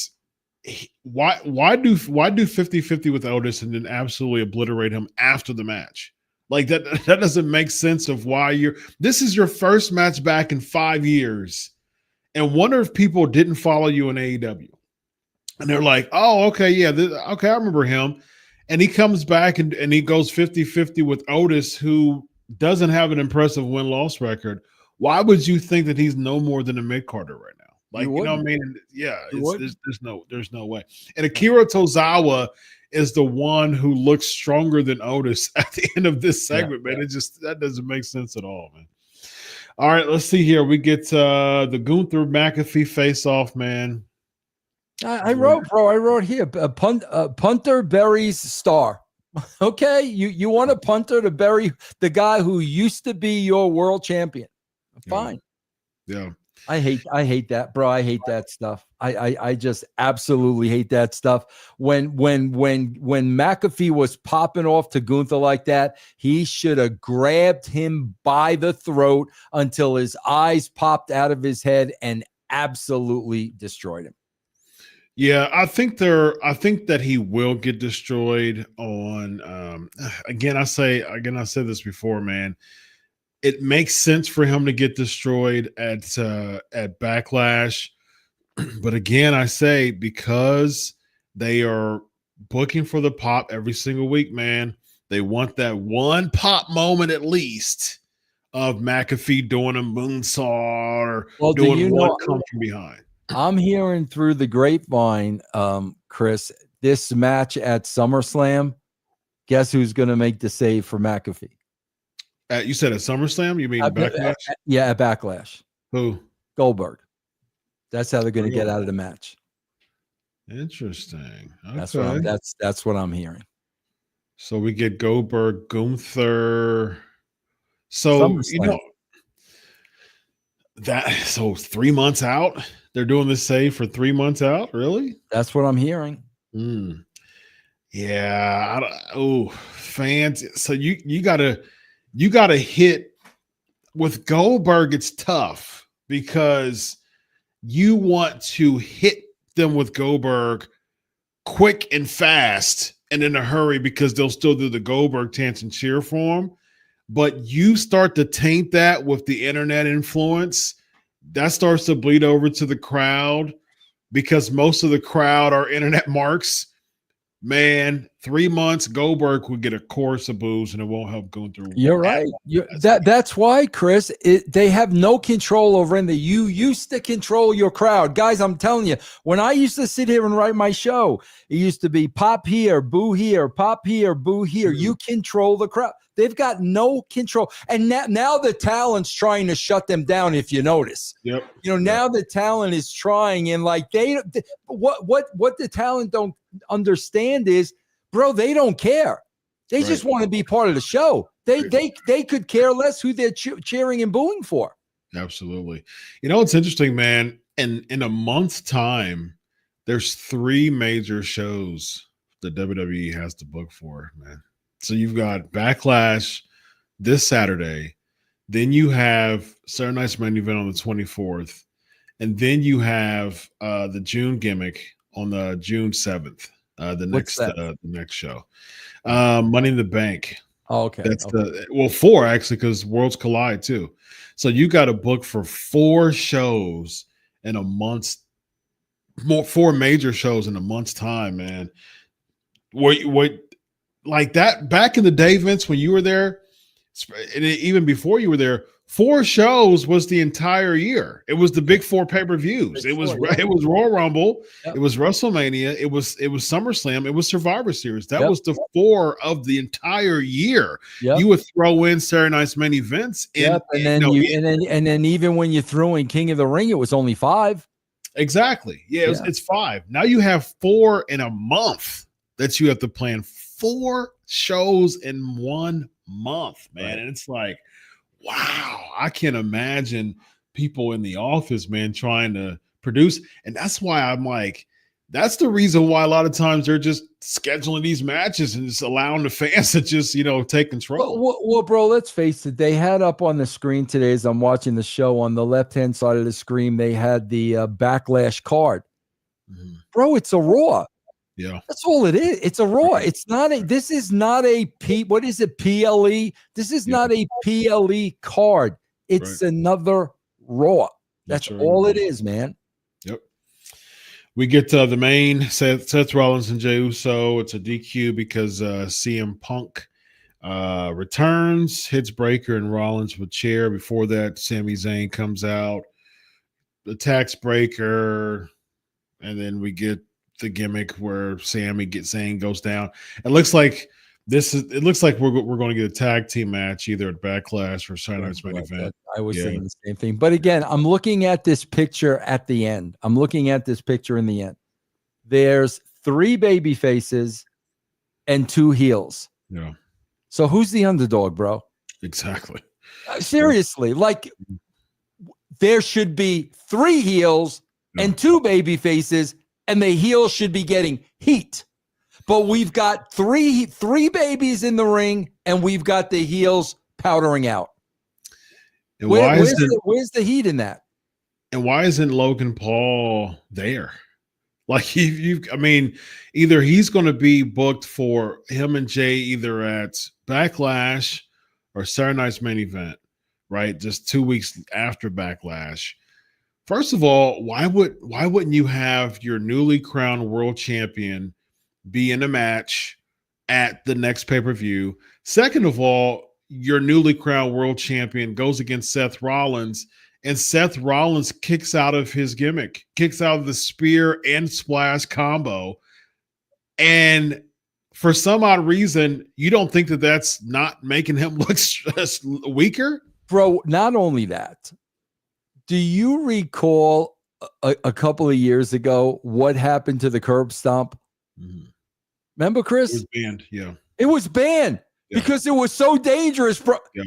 [SPEAKER 1] why do 50-50 with Otis and then absolutely obliterate him after the match? Like that doesn't make sense of why this is your first match back in 5 years. And wonder if people didn't follow you in AEW. And they're like, oh, okay, yeah, I remember him. And he comes back and he goes 50-50 with Otis, who doesn't have an impressive win-loss record. Why would you think that he's no more than a mid-carder right now? Like, you know what I mean? Yeah, there's no way. And Akira Tozawa is the one who looks stronger than Otis at the end of this segment, man. That doesn't make sense at all, man. All right, let's see here. We get the Gunther McAfee face-off, man.
[SPEAKER 2] I wrote here, punter buries star. Okay, you want a punter to bury the guy who used to be your world champion. Fine.
[SPEAKER 1] Yeah.
[SPEAKER 2] I hate that, bro. I hate that stuff. I just absolutely hate that stuff. When McAfee was popping off to Gunther like that, he should have grabbed him by the throat until his eyes popped out of his head and absolutely destroyed him.
[SPEAKER 1] Yeah, I think that he will get destroyed on again, I said this before, man. It makes sense for him to get destroyed at Backlash. But again, I say because they are booking for the pop every single week, man, they want that one pop moment at least of McAfee doing a moonsault or
[SPEAKER 2] Well,
[SPEAKER 1] doing one come from behind.
[SPEAKER 2] I'm hearing through the grapevine, Chris, this match at SummerSlam, guess who's going to make the save for McAfee?
[SPEAKER 1] You said at SummerSlam? You mean Backlash?
[SPEAKER 2] Yeah, at Backlash.
[SPEAKER 1] Who?
[SPEAKER 2] Goldberg. That's how they're going to get out of the match.
[SPEAKER 1] Interesting.
[SPEAKER 2] Okay. That's what I'm hearing.
[SPEAKER 1] So we get Goldberg, Gunther. So
[SPEAKER 2] SummerSlam.
[SPEAKER 1] So 3 months out, they're doing this save for 3 months out. Really?
[SPEAKER 2] That's what I'm hearing.
[SPEAKER 1] Yeah. Fans. So you gotta hit with Goldberg. It's tough because you want to hit them with Goldberg quick and fast and in a hurry because they'll still do the Goldberg chants and cheer for him. But you start to taint that with the internet influence. That starts to bleed over to the crowd because most of the crowd are internet marks. Man, 3 months, Goldberg would get a chorus of boos and it won't help going through.
[SPEAKER 2] You're right. That's why, Chris, they have no control over it. You used to control your crowd. Guys, I'm telling you, when I used to sit here and write my show, it used to be pop here, boo here, pop here, boo here. You control the crowd. They've got no control. And now the talent's trying to shut them down, if you notice.
[SPEAKER 1] Yep.
[SPEAKER 2] Now the talent is trying, and like what the talent don't understand is, bro, they don't care. They just want to be part of the show. They could care less who they're cheering and booing for.
[SPEAKER 1] Absolutely. It's interesting, man. In a month's time, there's 3 major shows that WWE has to book for, man. So you've got Backlash this Saturday. Then you have Saturday Night's Main Event on the 24th. And then you have the June gimmick on the June 7th. The next show. Money in the Bank.
[SPEAKER 2] Oh, okay.
[SPEAKER 1] That's 4 actually, because Worlds Collide too. So you got to book for 4 shows in a month's 4 major shows in a month's time, man. What like that back in the day, Vince, when you were there, and even before you were there, 4 shows was the entire year. It was the big 4 pay-per-views. It was Royal Rumble, it was WrestleMania, it was SummerSlam, it was Survivor Series. That was the 4 of the entire year. You would throw in Saturday Night's Main Events,
[SPEAKER 2] and then even when you threw in King of the Ring, it was only 5.
[SPEAKER 1] Exactly. It's 5. Now you have 4 in a month that you have to plan. 4 shows in 1 month, man. And it's like, wow, I can't imagine people in the office, man, trying to produce. And that's why I'm like, that's the reason why a lot of times they're just scheduling these matches and just allowing the fans to just, take control.
[SPEAKER 2] Well, bro, let's face it. They had up on the screen today as I'm watching the show, on the left-hand side of the screen, they had the Backlash card. Bro, it's a Raw.
[SPEAKER 1] Yeah,
[SPEAKER 2] that's all it is. It's a Raw. It's not a. This is not a What is it? PLE. This is not a PLE card. It's another Raw. That's all it is, man.
[SPEAKER 1] Yep. We get the main Seth Rollins and Jey Uso. It's a DQ because CM Punk returns, hits Breaker and Rollins with chair. Before that, Sami Zayn comes out, attacks Breaker, and then we get the gimmick where Zayn goes down. It looks like we're going to get a tag team match either at Backlash or Saturday Night's Main Event.
[SPEAKER 2] I was saying the same thing. But again, I'm looking at this picture at the end. I'm looking at this picture in the end. There's 3 baby faces and 2 heels.
[SPEAKER 1] Yeah.
[SPEAKER 2] So who's the underdog, bro?
[SPEAKER 1] Exactly.
[SPEAKER 2] Seriously, like there should be 3 heels and 2 baby faces, and the heels should be getting heat. But we've got three babies in the ring, and we've got the heels powdering out.
[SPEAKER 1] And
[SPEAKER 2] where's the heat in that?
[SPEAKER 1] And why isn't Logan Paul there? Like either he's going to be booked for him and Jay either at Backlash or Saturday Night's Main Event, right? Just 2 weeks after Backlash. First of all, why wouldn't you have your newly crowned world champion be in a match at the next pay-per-view? Second of all, your newly crowned world champion goes against Seth Rollins, and Seth Rollins kicks out of his gimmick, kicks out of the spear and splash combo. And for some odd reason, you don't think that that's not making him look weaker?
[SPEAKER 2] Bro, not only that, do you recall a couple of years ago what happened to the curb stomp? Mm-hmm. Remember, Chris?
[SPEAKER 1] It was banned, yeah.
[SPEAKER 2] It was banned because it was so dangerous. Yeah.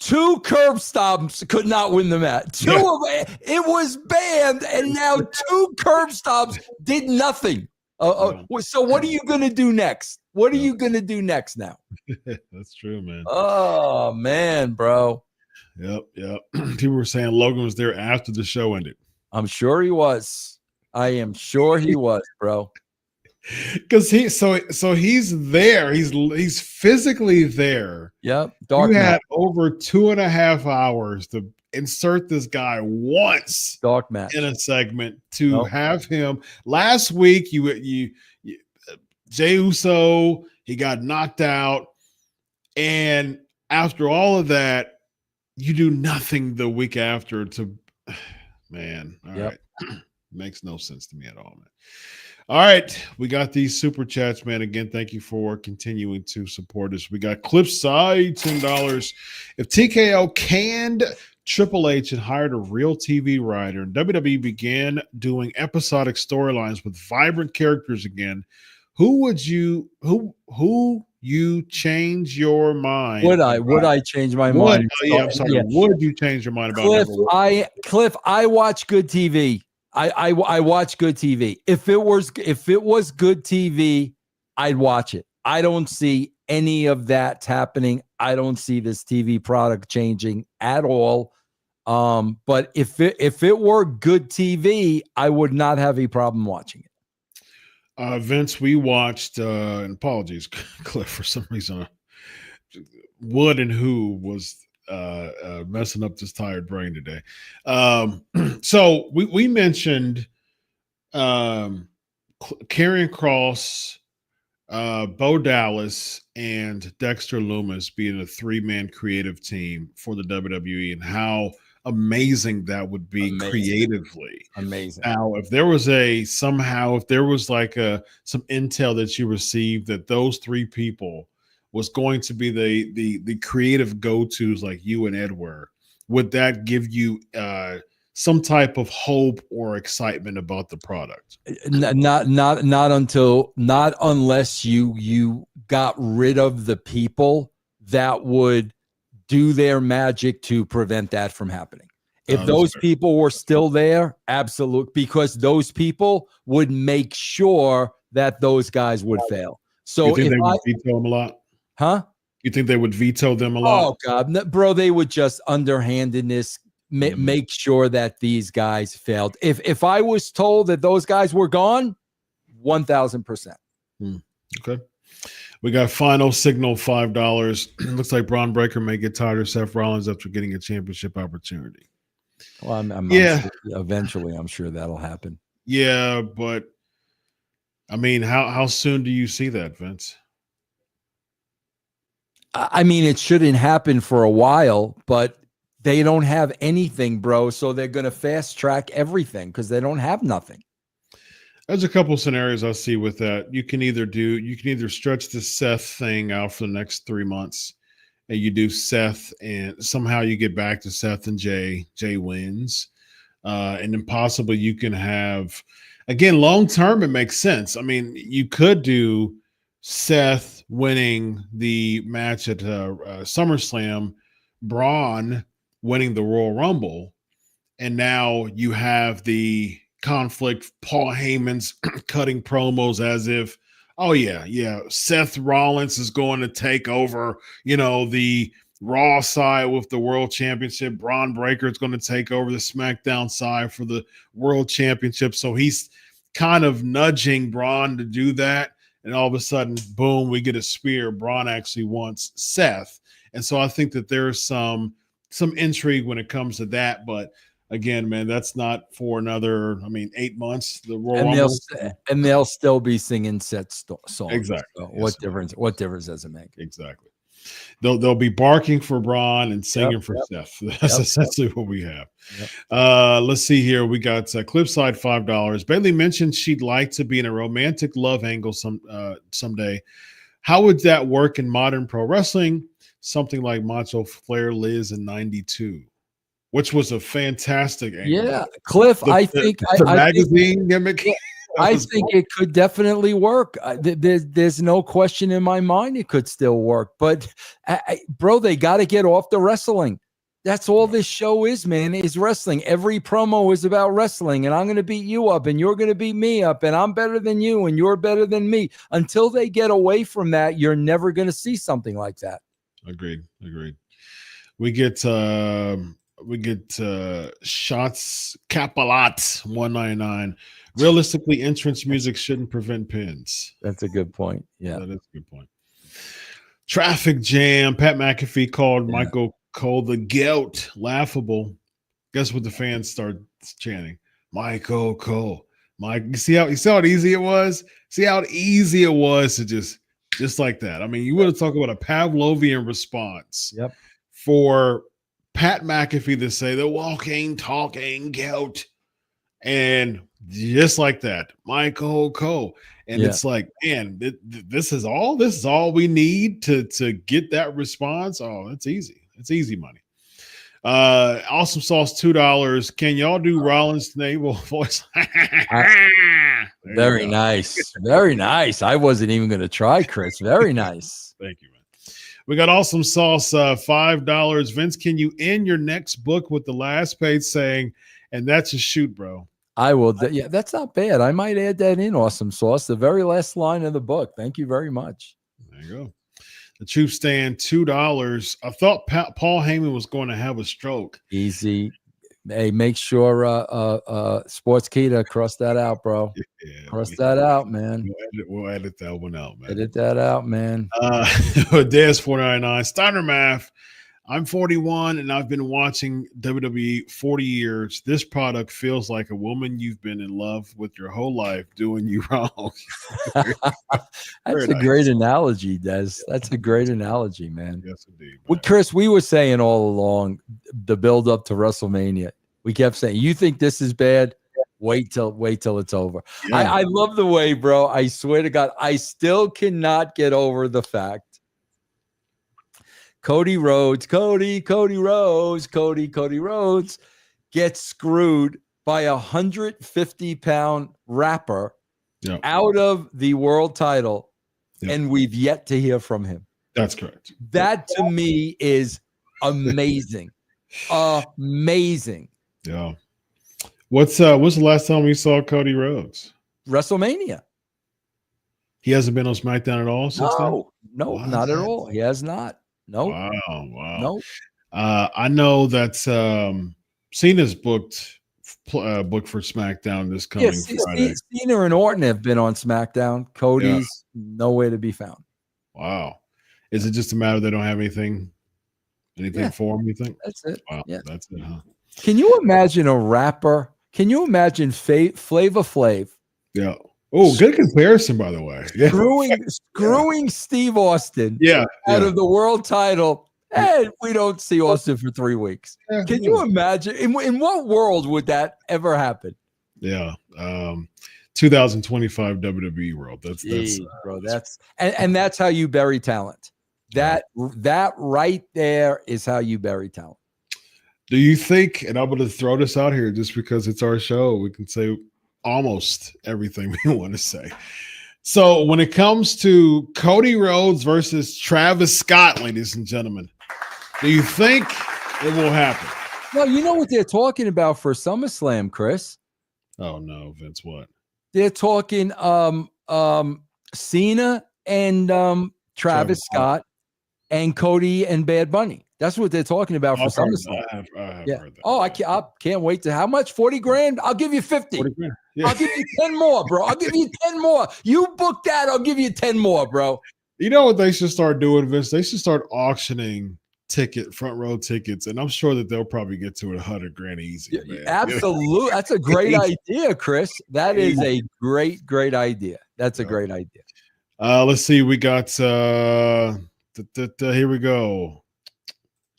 [SPEAKER 2] 2 curb stomps could not win the match. It was banned, and now 2 curb stomps did nothing. So what are you going to do next? What are you going to do next now?
[SPEAKER 1] That's true, man.
[SPEAKER 2] Oh, man, bro.
[SPEAKER 1] Yep. People were saying Logan was there after the show ended.
[SPEAKER 2] I'm sure he was. I am sure he was, bro.
[SPEAKER 1] Because he's there. He's physically there.
[SPEAKER 2] Yep.
[SPEAKER 1] You had over 2.5 hours to insert this guy once
[SPEAKER 2] dark match
[SPEAKER 1] in a segment to have him. Last week, you Jey Uso, he got knocked out, and after all of that, you do nothing the week after to, man. All right. Makes no sense to me at all, man. All right. We got these super chats, man. Again, thank you for continuing to support us. We got Cliffside, $10. If TKO canned Triple H and hired a real TV writer, and WWE began doing episodic storylines with vibrant characters again, who you change your mind?
[SPEAKER 2] Would I change my mind?
[SPEAKER 1] I'm sorry. Yeah. Would you change your mind about
[SPEAKER 2] Cliff? I watch good TV. I watch good TV. If it was good TV, I'd watch it. I don't see any of that happening. I don't see this TV product changing at all. But if it were good TV, I would not have a problem watching it.
[SPEAKER 1] Vince, we watched, and apologies, Cliff, for some reason, Wood and Who was messing up this tired brain today. So we mentioned Karrion Kross, Bo Dallas, and Dexter Lumis being a 3-man creative team for the WWE, and how amazing that would be creatively.
[SPEAKER 2] Amazing.
[SPEAKER 1] Now, if there was some intel that you received that those 3 people was going to be the creative go-tos like you and Ed were, would that give you some type of hope or excitement about the product?
[SPEAKER 2] Not unless you got rid of the people that would do their magic to prevent that from happening. If those people were still there, absolutely, because those people would make sure that those guys would fail. So
[SPEAKER 1] you think they would veto them a lot?
[SPEAKER 2] Huh?
[SPEAKER 1] You think they would veto them a lot?
[SPEAKER 2] Oh, God. Bro, they would just underhandedness make sure that these guys failed. If I was told that those guys were gone, 1,000%.
[SPEAKER 1] Okay. We got final signal, $5. Looks like Braun Breaker may get tired of Seth Rollins after getting a championship opportunity.
[SPEAKER 2] Well, I'm sure eventually, I'm sure that'll happen.
[SPEAKER 1] Yeah, but I mean, how soon do you see that, Vince?
[SPEAKER 2] I mean, it shouldn't happen for a while, but they don't have anything, bro. So they're going to fast track everything because they don't have nothing.
[SPEAKER 1] There's a couple scenarios I see with that. You can either stretch the Seth thing out for the next 3 months, and you do Seth, and somehow you get back to Seth and Jay. Jay wins, and then possibly you can have, again, long term. It makes sense. I mean, you could do Seth winning the match at SummerSlam, Braun winning the Royal Rumble, and now you have the conflict. Paul Heyman's cutting promos as if, oh yeah, Seth Rollins is going to take over, the Raw side with the World Championship. Bron Breakker is going to take over the SmackDown side for the World Championship. So he's kind of nudging Braun to do that. And all of a sudden, boom, we get a spear. Braun actually wants Seth. And so I think that there's some intrigue when it comes to that. But again, man, that's not for another, 8 months. The Royal Rumble.
[SPEAKER 2] And they'll still be singing Seth songs.
[SPEAKER 1] Exactly.
[SPEAKER 2] So what difference does it make?
[SPEAKER 1] Exactly. They'll be barking for Braun and singing for Seth. That's essentially what we have. Let's see here. We got Cliffside $5. Bayley mentioned she'd like to be in a romantic love angle someday. How would that work in modern pro wrestling? Something like Macho Flair Liz in '92, which was a fantastic angle.
[SPEAKER 2] Yeah, Cliff, I think
[SPEAKER 1] the magazine gimmick.
[SPEAKER 2] I think it could definitely work. There's no question in my mind it could still work. But, bro, they got to get off the wrestling. That's all this show is, man, is wrestling. Every promo is about wrestling, and I'm going to beat you up, and you're going to beat me up, and I'm better than you, and you're better than me. Until they get away from that, you're never going to see something like that.
[SPEAKER 1] Agreed. We get Shots Capalat 199. Realistically, entrance music shouldn't prevent pins.
[SPEAKER 2] That's a good point. Yeah,
[SPEAKER 1] that is a good point. Traffic jam. Pat McAfee called Michael Cole the goat. Laughable. Guess what the fans start chanting? Michael Cole. You see how easy it was? See how easy it was to just like that. I mean, you would have talked about a Pavlovian response for Pat McAfee to say the walking, talking goat. And just like that, Michael Cole. And it's like, man, this is all we need to get that response. Oh, it's easy. It's easy money. Awesome Sauce, $2. Can y'all do Rollins' naval voice?
[SPEAKER 2] Very nice. Very nice. I wasn't even going to try, Chris. Very nice.
[SPEAKER 1] Thank you, man. We got Awesome Sauce, $5. Vince, can you end your next book with the last page saying, and that's a shoot, bro?
[SPEAKER 2] I will. Yeah, that's not bad. I might add that in, Awesome Sauce. The very last line of the book. Thank you very much.
[SPEAKER 1] There you go. The Truth Stand, $2. I thought Paul Heyman was going to have a stroke.
[SPEAKER 2] Easy. Hey, make sure Sportskeeda cross that out, bro. Yeah, cross that out, man.
[SPEAKER 1] We'll edit that one out, man.
[SPEAKER 2] Edit that out, man.
[SPEAKER 1] Dez 499. Steiner Math. I'm 41 and I've been watching WWE 40 years. This product feels like a woman you've been in love with your whole life doing you wrong.
[SPEAKER 2] That's a great analogy, Des. That's a great analogy, man.
[SPEAKER 1] Yes, indeed.
[SPEAKER 2] Well, Chris, we were saying all along the build up to WrestleMania. We kept saying, you think this is bad? Wait till it's over. Yeah. I love the way, bro. I swear to God, I still cannot get over the fact Cody Rhodes gets screwed by a 150-pound rapper out of the world title, and we've yet to hear from him.
[SPEAKER 1] That's correct.
[SPEAKER 2] That to me is amazing. Amazing.
[SPEAKER 1] Yeah. What's the last time we saw Cody Rhodes?
[SPEAKER 2] WrestleMania.
[SPEAKER 1] He hasn't been on SmackDown at all since then?
[SPEAKER 2] No, wow, not at all. He has not. No.
[SPEAKER 1] Wow.
[SPEAKER 2] No.
[SPEAKER 1] I know that Cena's booked for SmackDown this coming Friday.
[SPEAKER 2] Cena and Orton have been on SmackDown. Cody's nowhere to be found.
[SPEAKER 1] Wow. Is it just a matter they don't have anything for him, you think?
[SPEAKER 2] That's it.
[SPEAKER 1] Wow. Yeah. That's it, huh?
[SPEAKER 2] Can you imagine a rapper? Can you imagine Flavor Flav?
[SPEAKER 1] Yeah. Oh, good comparison, by the way. Yeah.
[SPEAKER 2] Screwing Steve Austin out of the world title, and we don't see Austin for 3 weeks. Yeah. Can you imagine? In what world would that ever happen?
[SPEAKER 1] Yeah. 2025 WWE world. That's
[SPEAKER 2] bro. And that's how you bury talent. That right there is how you bury talent.
[SPEAKER 1] Do you think, and I'm going to throw this out here just because it's our show, we can say almost everything we want to say. So when it comes to Cody Rhodes versus Travis Scott, ladies and gentlemen, do you think it will happen?
[SPEAKER 2] Well, you know what they're talking about for SummerSlam, Chris?
[SPEAKER 1] Oh no, Vince, what?
[SPEAKER 2] They're talking Cena and Travis Scott and Cody and Bad Bunny. That's what they're talking about for SummerSlam.
[SPEAKER 1] I have heard that.
[SPEAKER 2] Oh, I can't wait to. How much? 40 grand? I'll give you 50.
[SPEAKER 1] 40 grand. Yeah.
[SPEAKER 2] I'll give you 10 more, bro. I'll give you 10 more. You book that, I'll give you 10 more, bro.
[SPEAKER 1] You know what they should start doing, Vince? They should start auctioning front row tickets, and I'm sure that they'll probably get to $100,000 easy. Man.
[SPEAKER 2] Absolutely. That's a great idea, Chris. That is a great idea. That's a great idea.
[SPEAKER 1] Let's see. We got Here we go.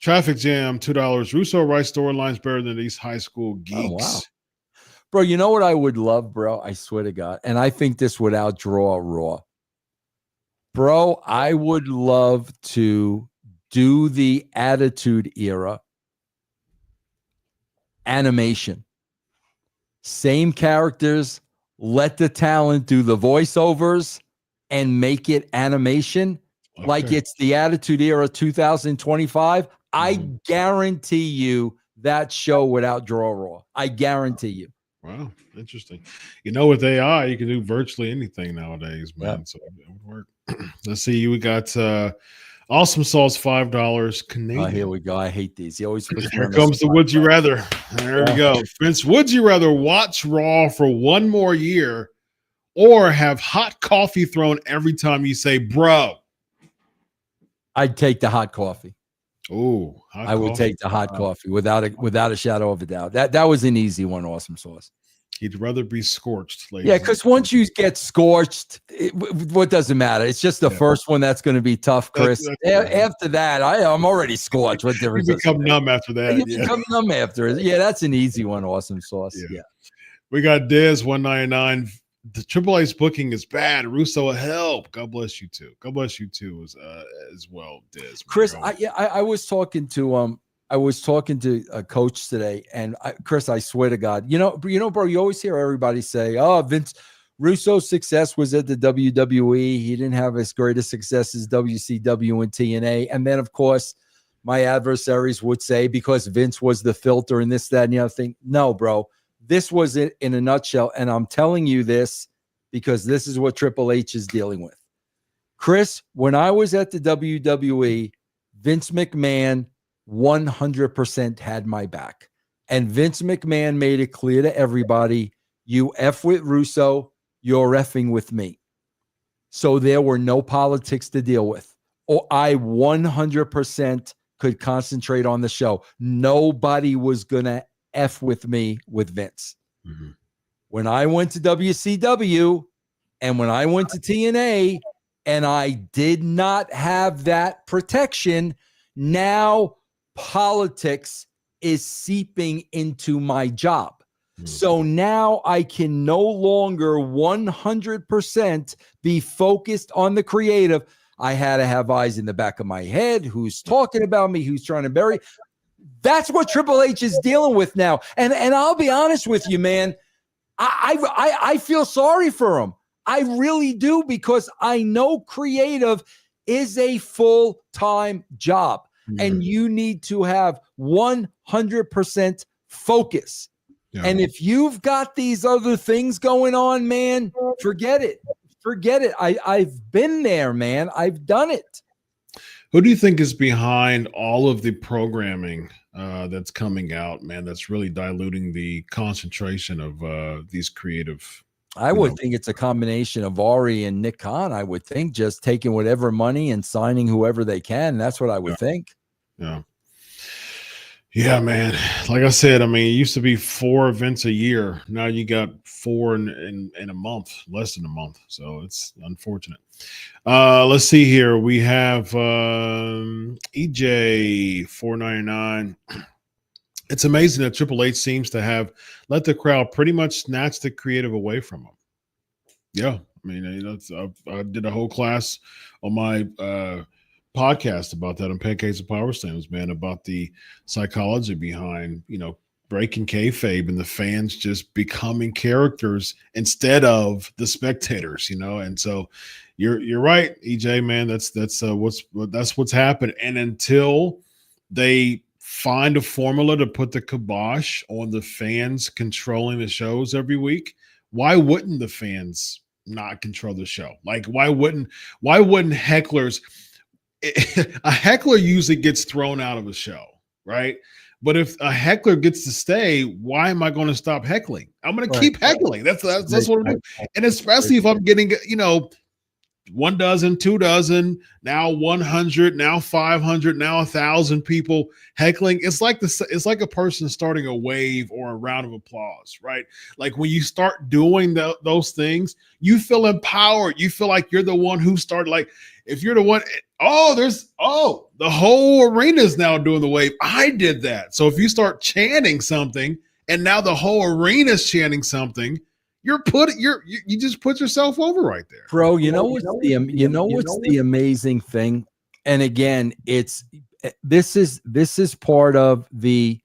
[SPEAKER 1] Traffic jam, $2. Russo writes storylines better than these high school geeks.
[SPEAKER 2] Oh, wow. Bro, you know what I would love, bro? I swear to God. And I think this would outdraw Raw. Bro, I would love to do the Attitude Era animation. Same characters, let the talent do the voiceovers and make it animation like it's the Attitude Era 2025. I guarantee you that show would outdraw Raw. I guarantee you.
[SPEAKER 1] Wow, interesting. You know, with AI, you can do virtually anything nowadays, man. So it would work. Let's see. We got Awesome Sauce, $5 Canadian.
[SPEAKER 2] Here we go. I hate these. He always puts
[SPEAKER 1] Here comes the Would You Rather. There we go. Vince, would you rather watch Raw for one more year or have hot coffee thrown every time you say bro?
[SPEAKER 2] I'd take the hot coffee.
[SPEAKER 1] Oh,
[SPEAKER 2] I would take the hot coffee without a shadow of a doubt. That was an easy one, Awesome Sauce.
[SPEAKER 1] He'd rather be scorched.
[SPEAKER 2] Yeah, because once you get scorched, what does it matter? It's just the first one that's going to be tough, Chris. After that, I'm already scorched. What difference?
[SPEAKER 1] You become numb after that.
[SPEAKER 2] You become numb after it. Yeah, that's an easy one, Awesome Sauce. Yeah.
[SPEAKER 1] We got Dez, $1.99. The Triple H booking is bad. Russo help. God bless you too. God bless you too as well, Dez.
[SPEAKER 2] Chris, I was talking to a coach today, and Chris, I swear to God, you know, bro, you always hear everybody say, "Oh, Vince Russo's success was at the WWE. He didn't have as great a success as WCW and TNA." And then, of course, my adversaries would say because Vince was the filter and this, that, and the other thing. No, bro. This was it in a nutshell, and I'm telling you this because this is what Triple H is dealing with. Chris, when I was at the WWE, Vince McMahon 100% had my back. And Vince McMahon made it clear to everybody, you F with Russo, you're effing with me. So there were no politics to deal with. Or I 100% could concentrate on the show. Nobody was going to F with me with Vince. Mm-hmm. When I went to WCW and when I went to TNA and I did not have that protection, now politics is seeping into my job. Mm-hmm. So now I can no longer 100% be focused on the creative. I had to have eyes in the back of my head. Who's talking about me? Who's trying to bury? That's what Triple H is dealing with now. And I'll be honest with you, man. I feel sorry for him. I really do, because I know creative is a full-time job. Mm-hmm. And you need to have 100% focus. Yeah. And if you've got these other things going on, man, forget it. Forget it. I've been there, man. I've done it.
[SPEAKER 1] Who do you think is behind all of the programming that's coming out, man, that's really diluting the concentration of these creative?
[SPEAKER 2] I would think it's a combination of Ari and Nick Khan. I would think just taking whatever money and signing whoever they can. That's what I would think.
[SPEAKER 1] Yeah. Yeah, man. Like I said, I mean, it used to be 4 events a year. Now you got 4 in a month, less than a month. So it's unfortunate. Let's see here. We have EJ $4.99. It's amazing that Triple H seems to have let the crowd pretty much snatch the creative away from him. Yeah, I mean, you know, I did a whole class on my podcast about that on Pancakes and Power Slams, man, about the psychology behind, you know, breaking kayfabe and the fans just becoming characters instead of the spectators, you know. And so you're right, EJ, man. That's what's happened. And until they find a formula to put the kibosh on the fans controlling the shows every week, why wouldn't the fans not control the show? Like, why wouldn't hecklers? A heckler usually gets thrown out of a show, right? But if a heckler gets to stay, why am I going to stop heckling? I'm going to keep heckling. That's what I'm doing. And especially if I'm getting, you know, 1 dozen, 2 dozen, now 100, now 500, now 1,000 people heckling. It's like a person starting a wave or a round of applause, right? Like when you start doing those things, you feel empowered. You feel like you're the one who started. Like if you're the one, the whole arena is now doing the wave. I did that. So if you start chanting something and now the whole arena is chanting something, you just put yourself over right there.
[SPEAKER 2] Bro, you know what's the amazing thing? And again, this is part of the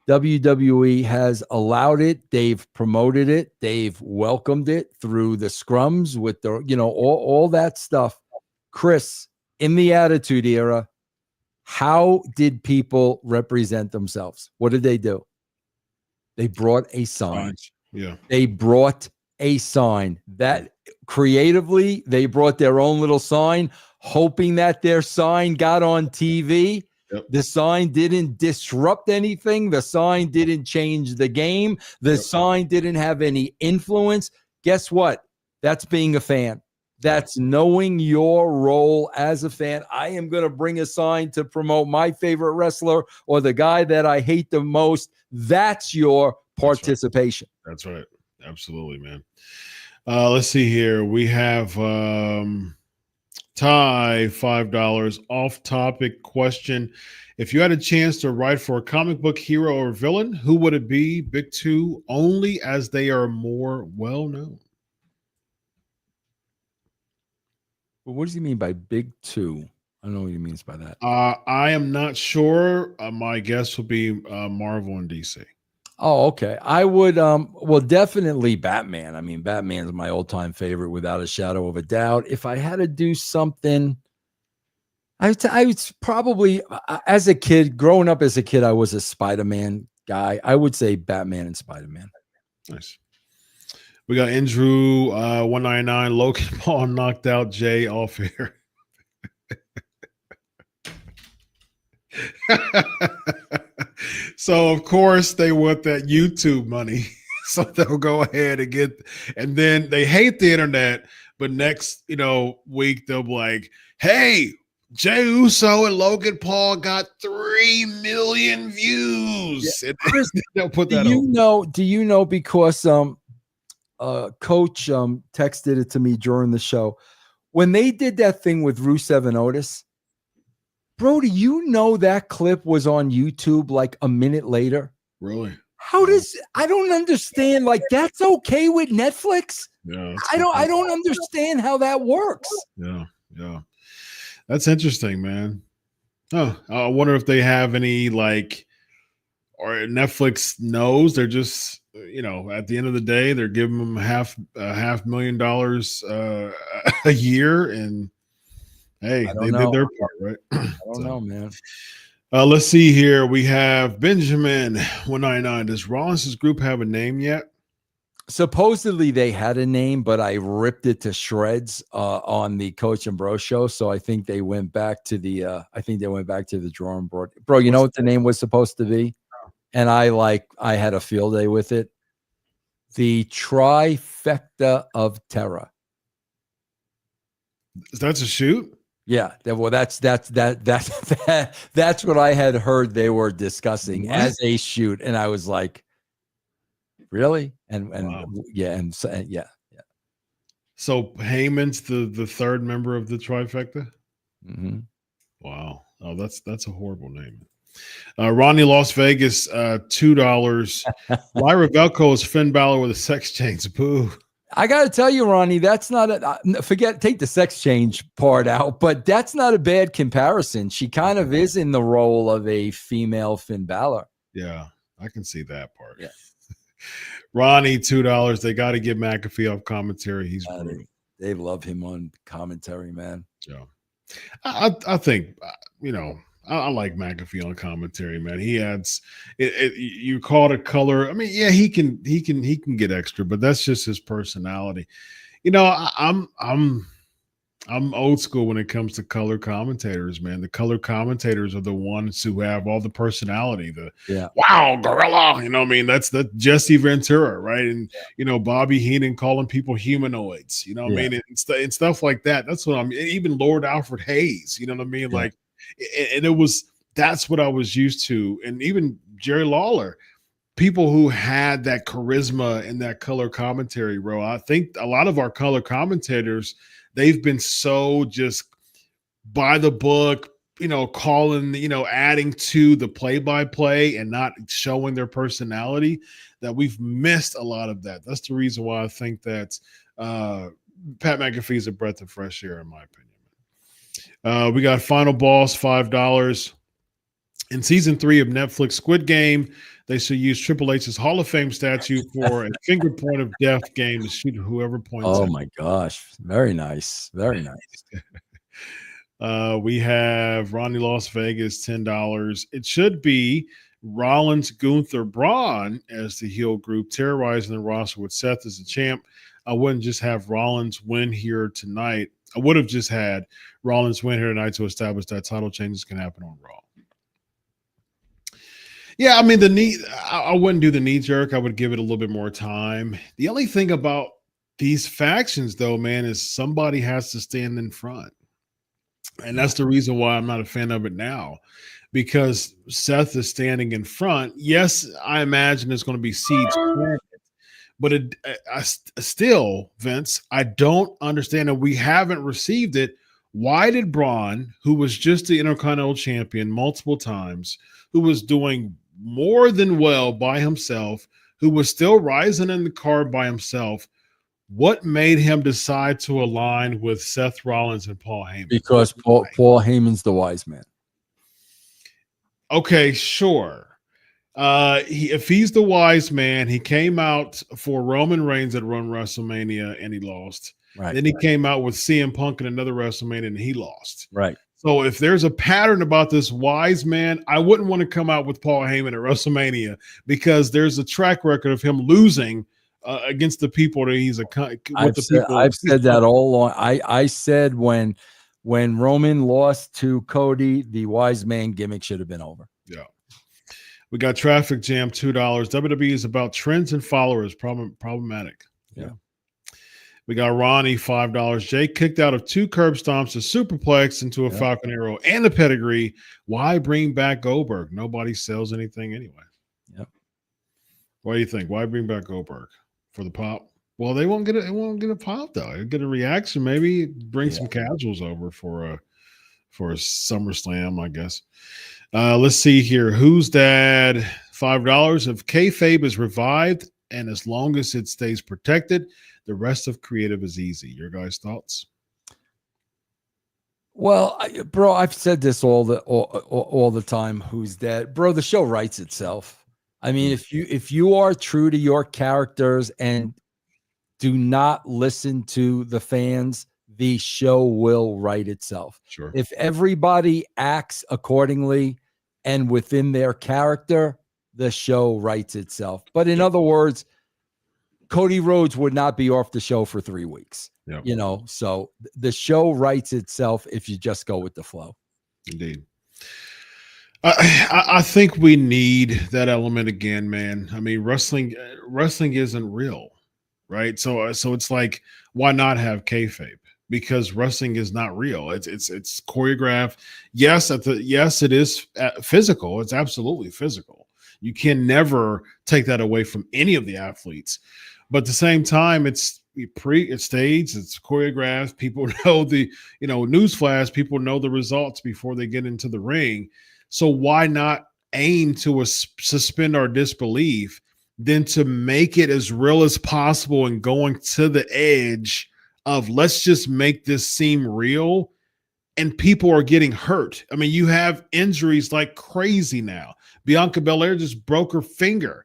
[SPEAKER 2] WWE has allowed it. They've promoted it. They've welcomed it through the scrums with the, all that stuff. Chris, in the Attitude Era, how did people represent themselves? What did they do? They brought a sign.
[SPEAKER 1] Yeah.
[SPEAKER 2] They brought a sign. That creatively, they brought their own little sign, hoping that their sign got on TV.
[SPEAKER 1] Yep.
[SPEAKER 2] The sign didn't disrupt anything. The sign didn't change the game. The sign didn't have any influence. Guess what? That's being a fan. That's knowing your role as a fan. I am going to bring a sign to promote my favorite wrestler or the guy that I hate the most. That's your participation.
[SPEAKER 1] That's right. Absolutely, man. Let's see here. We have Ty, $5. Off-topic question. If you had a chance to write for a comic book hero or villain, who would it be? Big two, only as they are more well-known.
[SPEAKER 2] Well, what does he mean by big two? I don't know what he means by that.
[SPEAKER 1] I am not sure. My guess would be Marvel and DC.
[SPEAKER 2] Oh, okay. I would, well, definitely Batman. I mean, Batman is my all-time favorite without a shadow of a doubt. If I had to do something, I would probably, as a kid, growing up as a kid, I was a Spider-Man guy. I would say Batman and Spider-Man.
[SPEAKER 1] Nice. We got Andrew 199. Logan Paul knocked out Jay off here. So of course they want that YouTube money. So they'll go ahead and then they hate the internet, but next, week they'll be like, hey, Jey Uso and Logan Paul got 3 million views. Yeah.
[SPEAKER 2] Chris,
[SPEAKER 1] they'll put that
[SPEAKER 2] do you know because Coach texted it to me during the show when they did that thing with Rusev and Otis. Bro, do you know that clip was on YouTube like a minute later?
[SPEAKER 1] Really?
[SPEAKER 2] I don't understand. Like, that's okay with Netflix?
[SPEAKER 1] Yeah.
[SPEAKER 2] I don't understand how that works.
[SPEAKER 1] Yeah. That's interesting, man. Oh, I wonder if they have any or Netflix knows they're just, at the end of the day, they're giving them $500,000 a year, and hey, they did their part, right?
[SPEAKER 2] I don't know, man.
[SPEAKER 1] Let's see here. We have Benjamin 199. Does Rollins' group have a name yet?
[SPEAKER 2] Supposedly they had a name, but I ripped it to shreds on the Coach and Bro show. So I think they went back to the drawing board. Bro, you know what the name was supposed to be? And I had a field day with it. The Trifecta of Terror.
[SPEAKER 1] That's a shoot?
[SPEAKER 2] Yeah. Well, that's what I had heard they were discussing as a shoot. And I was like, really? And wow. Yeah.
[SPEAKER 1] So Heyman's the third member of the Trifecta?
[SPEAKER 2] Mm-hmm.
[SPEAKER 1] Wow. Oh, that's a horrible name. Ronnie Las Vegas, $2. Lyra Velcro is Finn Balor with a sex change. Boo.
[SPEAKER 2] I got to tell you, Ronnie, that's not take the sex change part out, but that's not a bad comparison. She kind of is in the role of a female Finn Balor.
[SPEAKER 1] Yeah, I can see that part.
[SPEAKER 2] Yeah.
[SPEAKER 1] Ronnie, $2. They got to get McAfee off commentary. He's
[SPEAKER 2] they love him on commentary, man.
[SPEAKER 1] Yeah. I think, I like McAfee on commentary, man. He adds you call it color. I mean, yeah, he can get extra, but that's just his personality. I'm old school when it comes to color commentators, man. The color commentators are the ones who have all the personality. Wow, gorilla. That's the Jesse Ventura, right? And Bobby Heenan calling people humanoids. I mean, and stuff like that. That's what even Lord Alfred Hayes. You know what I mean?
[SPEAKER 2] Yeah.
[SPEAKER 1] That's what I was used to. And even Jerry Lawler, people who had that charisma in that color commentary, bro. I think a lot of our color commentators, they've been so just by the book, calling, adding to the play-by-play and not showing their personality, that we've missed a lot of that. That's the reason why I think that Pat McAfee is a breath of fresh air, in my opinion. We got Final Boss, $5. In season 3 of Netflix Squid Game, they should use Triple H's Hall of Fame statue for a finger point of death game to shoot whoever points
[SPEAKER 2] Oh
[SPEAKER 1] at
[SPEAKER 2] my gosh. Very nice. Very nice.
[SPEAKER 1] We have Ronnie Las Vegas, $10. It should be Rollins, Gunther, Braun as the heel group, terrorizing the roster with Seth as the champ. I wouldn't just have Rollins win here tonight. I would have just had Rollins win here tonight to establish that title changes can happen on Raw. Yeah, I mean, I wouldn't do the knee jerk. I would give it a little bit more time. The only thing about these factions, though, man, is somebody has to stand in front. And that's the reason why I'm not a fan of it now, because Seth is standing in front. Yes, I imagine it's going to be seeds planted, but still, Vince, I don't understand that we haven't received it. Why did Braun, who was just the Intercontinental Champion multiple times, who was doing more than well by himself, who was still rising in the card by himself, what made him decide to align with Seth Rollins and Paul Heyman?
[SPEAKER 2] Because Paul Heyman's the wise man.
[SPEAKER 1] Okay, sure. If he's the wise man, he came out for Roman Reigns at Run WrestleMania and he lost.
[SPEAKER 2] Right.
[SPEAKER 1] Then he came out with CM Punk in another WrestleMania and he lost.
[SPEAKER 2] Right.
[SPEAKER 1] So if there's a pattern about this wise man, I wouldn't want to come out with Paul Heyman at WrestleMania, because there's a track record of him losing against the people that he's
[SPEAKER 2] I've said that all along. I said when Roman lost to Cody, the wise man gimmick should have been over.
[SPEAKER 1] Yeah. We got Traffic Jam, $2. WWE is about trends and followers. Problematic. Yeah. We got Ronnie, $5. Jake kicked out of 2 curb stomps, a superplex into a Falcon Arrow, and a pedigree. Why bring back Goldberg? Nobody sells anything anyway.
[SPEAKER 2] Yep.
[SPEAKER 1] What do you think? Why bring back Goldberg? For the pop? Well, they won't get it. It won't get a pop though. It'll get a reaction. Maybe bring some casuals over for a SummerSlam, I guess. Let's see here. Who's Dad? $5. If kayfabe is revived, and as long as it stays protected, the rest of creative is easy. Your guys' thoughts?
[SPEAKER 2] Well, bro, I've said this all the time. Who's Dad? Bro, the show writes itself. I mean, if you are true to your characters and do not listen to the fans, the show will write itself.
[SPEAKER 1] Sure.
[SPEAKER 2] If everybody acts accordingly and within their character, the show writes itself. But in other words, Cody Rhodes would not be off the show for 3 weeks.
[SPEAKER 1] Yep.
[SPEAKER 2] So the show writes itself if you just go with the flow. Indeed.
[SPEAKER 1] I think we need that element again, man. I mean, wrestling isn't real, right? So it's like, why not have kayfabe? Because wrestling is not real. It's choreographed. Yes, it is physical. It's absolutely physical. You can never take that away from any of the athletes. But at the same time, it's staged, it's choreographed. People know newsflash, people know the results before they get into the ring. So why not aim to suspend our disbelief, then to make it as real as possible and going to the edge of let's just make this seem real, and people are getting hurt. I mean, you have injuries like crazy now. Bianca Belair just broke her finger.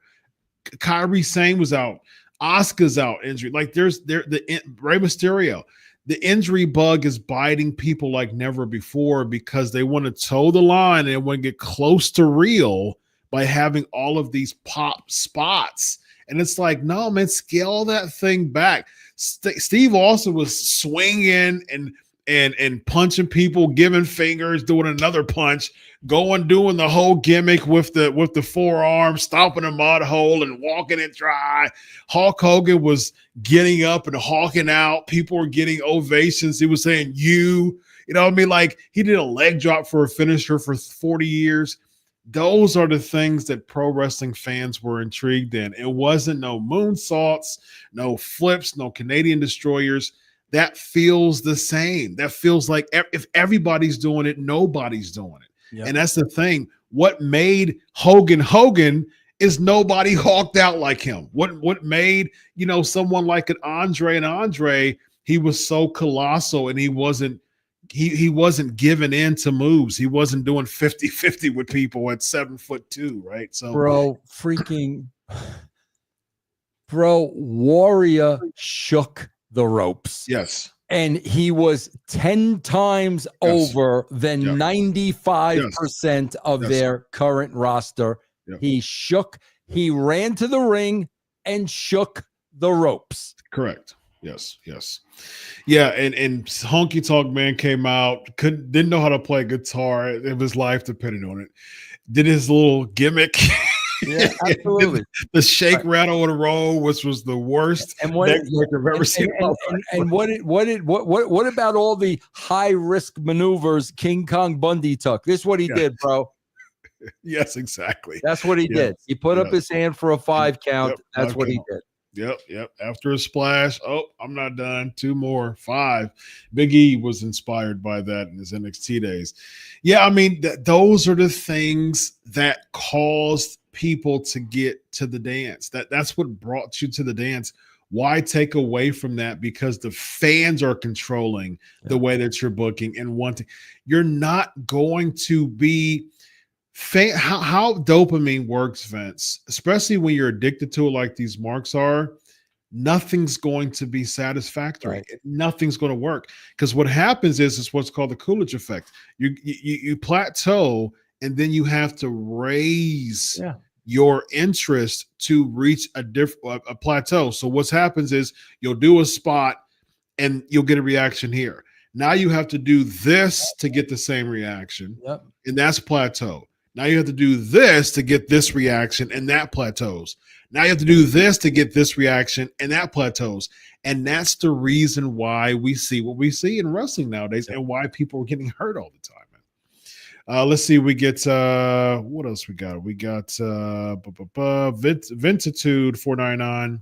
[SPEAKER 1] Kairi Sane was out. Asuka's out injury. Like Rey Mysterio. The injury bug is biting people like never before because they want to toe the line and they want to get close to real by having all of these pop spots. And it's like, no, man, scale that thing back. Steve Austin was swinging and punching people, giving fingers, doing another punch, doing the whole gimmick with the forearm, stomping a mud hole and walking it dry. Hulk Hogan was getting up and hawking out. People were getting ovations. He was saying, you know what I mean? Like, he did a leg drop for a finisher for 40 years. Those are the things that pro wrestling fans were intrigued in. It wasn't no moonsaults, no flips, no Canadian destroyers. that feels the same. That feels like if everybody's doing it, nobody's doing it. Yep. And that's the thing. What made Hogan is nobody hawked out like him. What made, someone like an Andre, he was so colossal, and he wasn't giving in to moves. He wasn't doing 50-50 with people at 7'2", right? So
[SPEAKER 2] Warrior shook the ropes.
[SPEAKER 1] Yes.
[SPEAKER 2] And he was 10 times over than 95% of their current roster. He ran to the ring and shook the ropes.
[SPEAKER 1] Correct. Yes. Yeah, and Honky Tonk Man came out, didn't know how to play guitar. His life depended on it. Did his little gimmick.
[SPEAKER 2] Yeah, absolutely.
[SPEAKER 1] The shake, rattle, and roll, which was the worst neck break I've ever seen.
[SPEAKER 2] And what about all the high risk maneuvers King Kong Bundy took? This is what he did, bro.
[SPEAKER 1] Yes, exactly.
[SPEAKER 2] That's what he did. He put up his hand for a 5 count. That's what he did.
[SPEAKER 1] Yep. After a splash, I'm not done. 2 more, 5. Big E was inspired by that in his NXT days. Yeah, I mean, those are the things that caused people to get to the dance. That's what brought you to the dance. Why take away from that? Because the fans are controlling the way that you're booking and wanting. You're not going to be how dopamine works, Vince, especially when you're addicted to it like these marks are. Nothing's going to be satisfactory. Right. Nothing's going to work, because what happens is what's called the Coolidge effect. You plateau, and then you have to raise your interest to reach a plateau. So what happens is you'll do a spot and you'll get a reaction here. Now you have to do this to get the same reaction, and that's plateau. Now you have to do this to get this reaction, and that plateaus. Now you have to do this to get this reaction, and that plateaus. And that's the reason why we see what we see in wrestling nowadays, and why people are getting hurt all the time. Let's see. We get what else we got? We got Vintitude 499.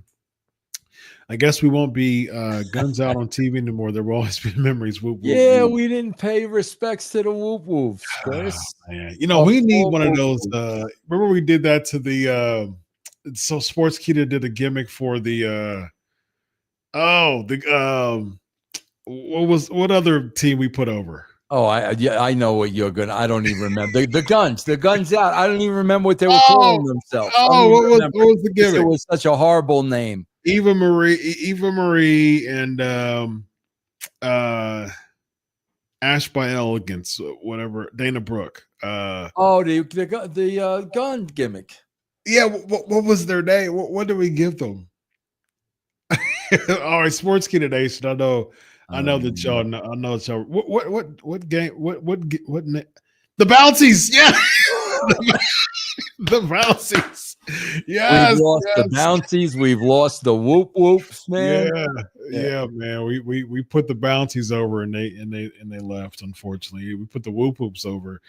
[SPEAKER 1] I guess we won't be guns out on TV anymore. There will always be memories.
[SPEAKER 2] We didn't pay respects to the whoop whoops, Chris.
[SPEAKER 1] Oh, man. We need one of those. Remember we did that to the so Sportskeeda did a gimmick for the what other team we put over?
[SPEAKER 2] Oh, I know what you're gonna. I don't even remember the guns out. I don't even remember what they were calling themselves.
[SPEAKER 1] What was the gimmick?
[SPEAKER 2] It was such a horrible name.
[SPEAKER 1] Eva Marie, and Ash by Elegance, whatever. Dana Brooke.
[SPEAKER 2] The gun gimmick.
[SPEAKER 1] Yeah, what was their name? What did we give them? All right, Sportskeeda Nation. I know that y'all know. I know that y'all. What game? What? The Bounties? Yeah, the Bounties. Yes,
[SPEAKER 2] we've lost the Bounties. We've lost the whoop whoops, man.
[SPEAKER 1] Yeah, man. We put the Bounties over, and they left. Unfortunately, we put the whoop whoops over,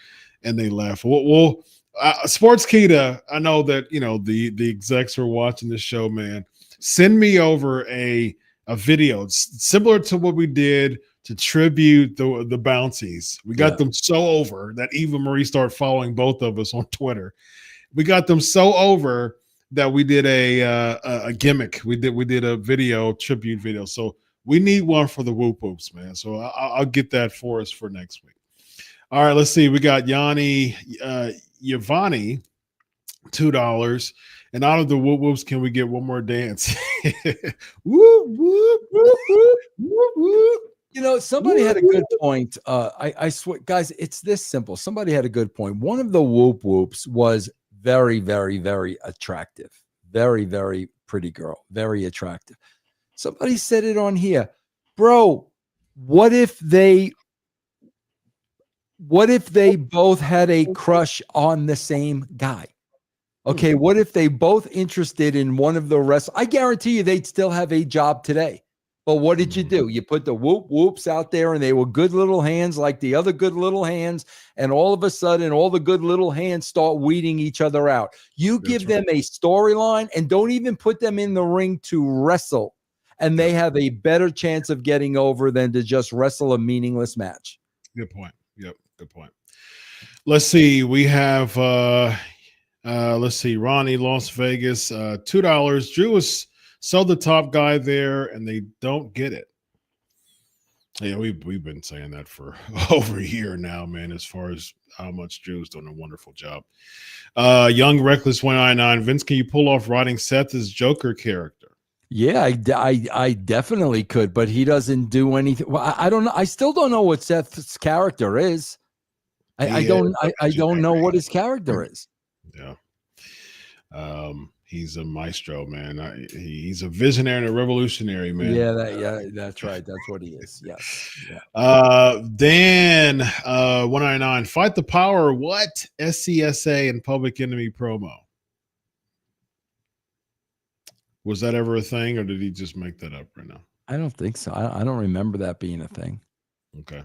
[SPEAKER 1] and they left. Well, Sportskeeda. I know that the execs are watching this show, man. Send me over a video. It's similar to what we did to tribute the Bounties. We got them so over that Eva Marie started following both of us on Twitter. We got them so over that we did a gimmick. We did a video, tribute video. So we need one for the whoop whoops, man. So I'll get that for us for next week. All right, let's see. We got Yvonne, $2. And out of the whoop whoops, can we get one more dance? Whoop, whoop, whoop, whoop, whoop, whoop.
[SPEAKER 2] Somebody had a good point. I swear, guys, it's this simple. Somebody had a good point. One of the whoop whoops was very, very, very attractive. Very, very pretty girl. Very attractive. Somebody said it on here. Bro, what if they both had a crush on the same guy? Okay, what if they both interested in one of the wrestlers? I guarantee you they'd still have a job today. But what did you do? You put the whoop whoops out there, and they were good little hands like the other good little hands, and all of a sudden all the good little hands start weeding each other out. You give them a storyline, and don't even put them in the ring to wrestle, and they have a better chance of getting over than to just wrestle a meaningless match.
[SPEAKER 1] Good point. Yep, good point. Let's see. We have let's see, Ronnie, Las Vegas, $2. Drew is so the top guy there, and they don't get it. Yeah, we've been saying that for over a year now, man, as far as how much Drew's doing a wonderful job. Young Reckless 199. Vince, can you pull off writing Seth as Joker character?
[SPEAKER 2] Yeah, I definitely could, but he doesn't do anything. Well, I don't know. I still don't know what Seth's character is. I don't know what his character is.
[SPEAKER 1] Yeah. He's a maestro, man. He's a visionary and a revolutionary, man.
[SPEAKER 2] Yeah, that's right. That's what he is. Yes.
[SPEAKER 1] Yeah. Dan 199. Fight the Power. What? SCSA and Public Enemy promo. Was that ever a thing, or did he just make that up right now?
[SPEAKER 2] I don't think so. I don't remember that being a thing.
[SPEAKER 1] Okay.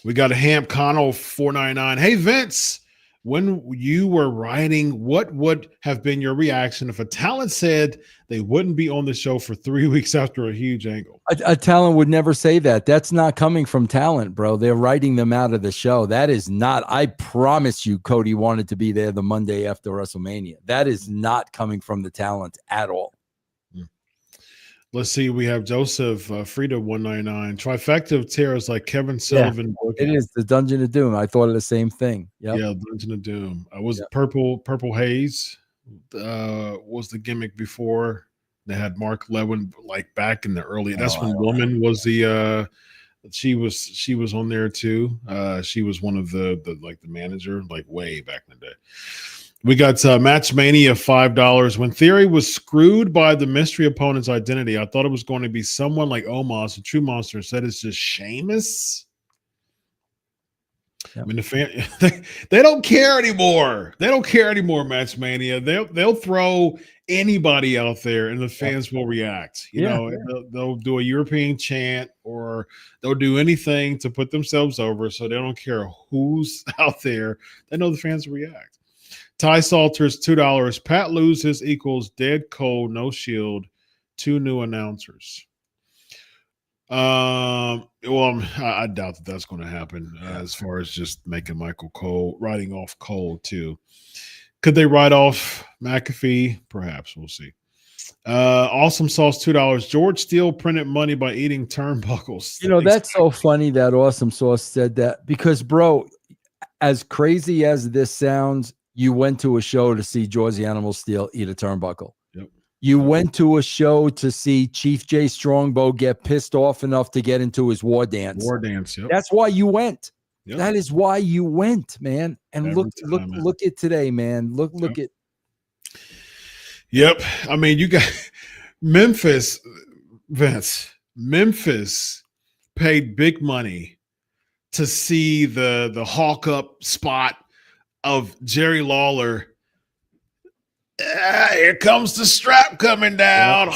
[SPEAKER 1] We got a Hamp Connell 499. Hey, Vince, when you were writing, what would have been your reaction if a talent said they wouldn't be on the show for 3 weeks after a huge angle?
[SPEAKER 2] A talent would never say that. That's not coming from talent, bro. They're writing them out of the show. That is not. I promise you, Cody wanted to be there the Monday after WrestleMania. That is not coming from the talent at all.
[SPEAKER 1] Let's see. We have Joseph Frida 199. Trifecta of terrors like Kevin Sullivan.
[SPEAKER 2] It is the Dungeon of Doom. I thought of the same thing. Yep.
[SPEAKER 1] Yeah, Dungeon of Doom. Was Purple Haze was the gimmick before. They had Mark Lewin like back in the early. That's when Woman was the. She was on there too. She was one of the like the manager like way back in the day. We got Match Mania $5. When Theory was screwed by the mystery opponent's identity, I thought it was going to be someone like Omos, a true monster. Instead, it's just Sheamus. Yep. I mean, the fan they don't care anymore. They don't care anymore. Match Mania. They'll throw anybody out there, and the fans will react. You know, they'll do a European chant, or they'll do anything to put themselves over. So they don't care who's out there. They know the fans will react. Ty Salters, $2. Pat loses equals dead cold, no shield. 2 new announcers. Well, I doubt that's going to happen as far as just making Michael Cole, writing off Cole too. Could they write off McAfee? Perhaps. We'll see. Awesome Sauce, $2. George Steele printed money by eating turnbuckles.
[SPEAKER 2] You know, that's so funny that Awesome Sauce said that because, bro, as crazy as this sounds, you went to a show to see George the Animal Steel eat a turnbuckle.
[SPEAKER 1] Yep.
[SPEAKER 2] You went to a show to see Chief Jay Strongbow get pissed off enough to get into his war dance.
[SPEAKER 1] Yep.
[SPEAKER 2] That's why you went.
[SPEAKER 1] Yep.
[SPEAKER 2] That is why you went, man. And look at today, man. Look at.
[SPEAKER 1] Yep. I mean, you got Memphis, Vince. Memphis paid big money to see the Hawk Up spot of Jerry Lawler. Here comes the strap coming down.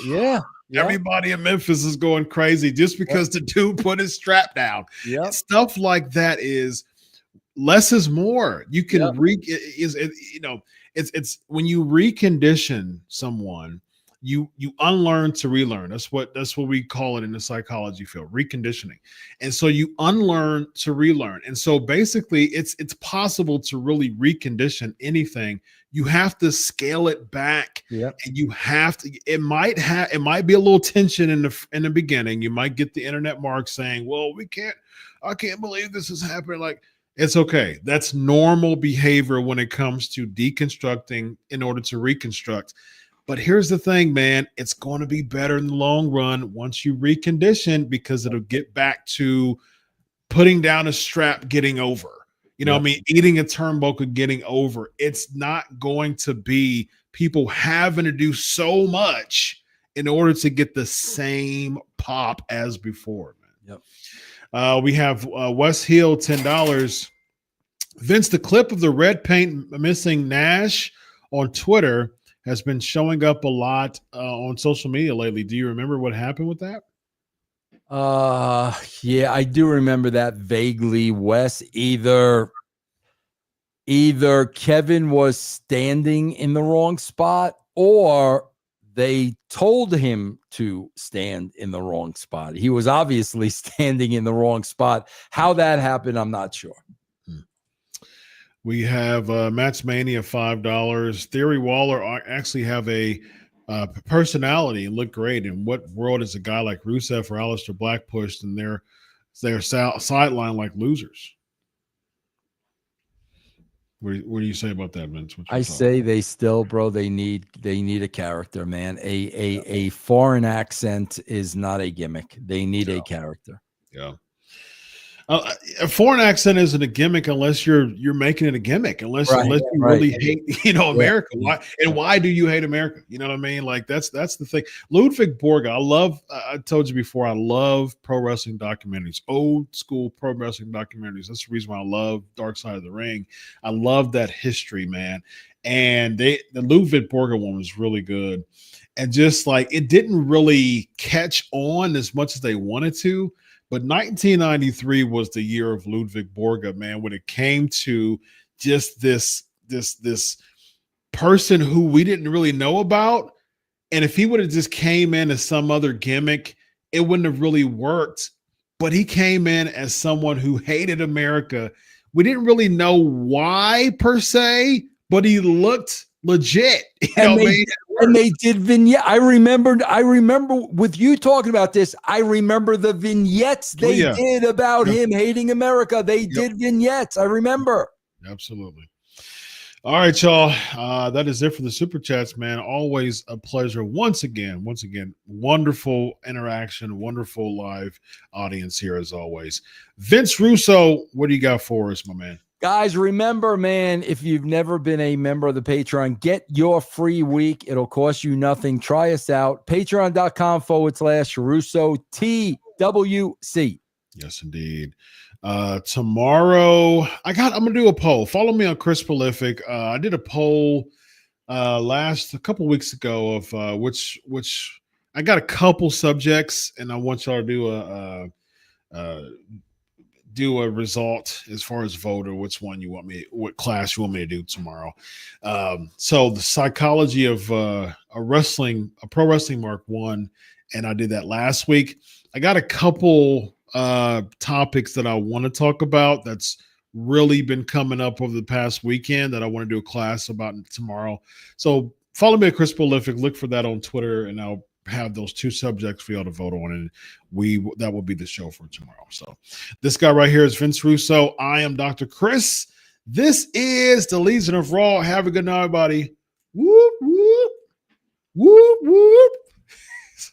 [SPEAKER 2] Yeah.
[SPEAKER 1] Everybody in Memphis is going crazy just because the dude put his strap down.
[SPEAKER 2] Yeah.
[SPEAKER 1] Stuff like that is less is more. You can it's when you recondition someone, you unlearn to relearn. That's what we call it in the psychology field, reconditioning. And so you unlearn to relearn. And so basically it's possible to really recondition anything. You have to scale it back.
[SPEAKER 2] Yeah.
[SPEAKER 1] And you have to, it might be a little tension in the beginning. You might get the internet mark saying, well, I can't believe this is happening. Like, it's okay. That's normal behavior when it comes to deconstructing in order to reconstruct. But here's the thing, man. It's going to be better in the long run once you recondition, because it'll get back to putting down a strap, getting over. You know what I mean? Eating a turnbuckle, getting over. It's not going to be people having to do so much in order to get the same pop as before, man.
[SPEAKER 2] Yep.
[SPEAKER 1] We have West Hill, $10. Vince, the clip of the red paint missing Nash on Twitter has been showing up a lot on social media lately. Do you remember what happened with that?
[SPEAKER 2] Yeah, I do remember that vaguely. Wes, either Kevin was standing in the wrong spot, or they told him to stand in the wrong spot. He was obviously standing in the wrong spot. How that happened, I'm not sure.
[SPEAKER 1] We have Match Mania $5. Theory Waller actually have a personality and look great. In what world is a guy like Rusev or Aleister Black pushed and they're sidelined like losers? What do you say about that, Vince?
[SPEAKER 2] I say they still, bro. They need a character, man. A foreign accent is not a gimmick. They need a character.
[SPEAKER 1] Yeah. A foreign accent isn't a gimmick unless you're making it a gimmick. Unless you really hate, America. Why do you hate America? You know what I mean? Like that's the thing. Ludwig Borga. I told you before. I love pro wrestling documentaries, old school pro wrestling documentaries. That's the reason why I love Dark Side of the Ring. I love that history, man. And the Ludwig Borga one was really good. And just like it didn't really catch on as much as they wanted to. But 1993 was the year of Ludwig Borga, man, when it came to just this person who we didn't really know about. And if he would have just came in as some other gimmick, it wouldn't have really worked. But he came in as someone who hated America. We didn't really know why per se, but he looked legit.
[SPEAKER 2] And they did vignette. I remember with you talking about this. I remember the vignettes they did about him hating America. They did vignettes. I remember.
[SPEAKER 1] Absolutely. All right, y'all. That is it for the super chats, man. Always a pleasure. Once again, wonderful interaction, wonderful live audience here as always. Vince Russo, what do you got for us, my man?
[SPEAKER 2] Guys, remember, man, if you've never been a member of the Patreon, get your free week. It'll cost you nothing. Try us out. Patreon.com/Russo TWC.
[SPEAKER 1] Yes, indeed. Tomorrow, I'm going to do a poll. Follow me on Chris Prolific. I did a poll a couple weeks ago of which I got a couple subjects, and I want y'all to do a result as far as vote or what class you want me to do tomorrow. So the psychology of a pro wrestling Mark 1, and I did that last week. I got a couple topics that I want to talk about that's really been coming up over the past weekend that I want to do a class about tomorrow. So follow me at Chris Prolific. Look for that on Twitter, and I'll have those two subjects for y'all to vote on, and that will be the show for tomorrow. So this guy right here is Vince Russo. I am Dr. Chris. This is the Legion of Raw. Have a good night, everybody. Whoop, whoop, whoop, whoop.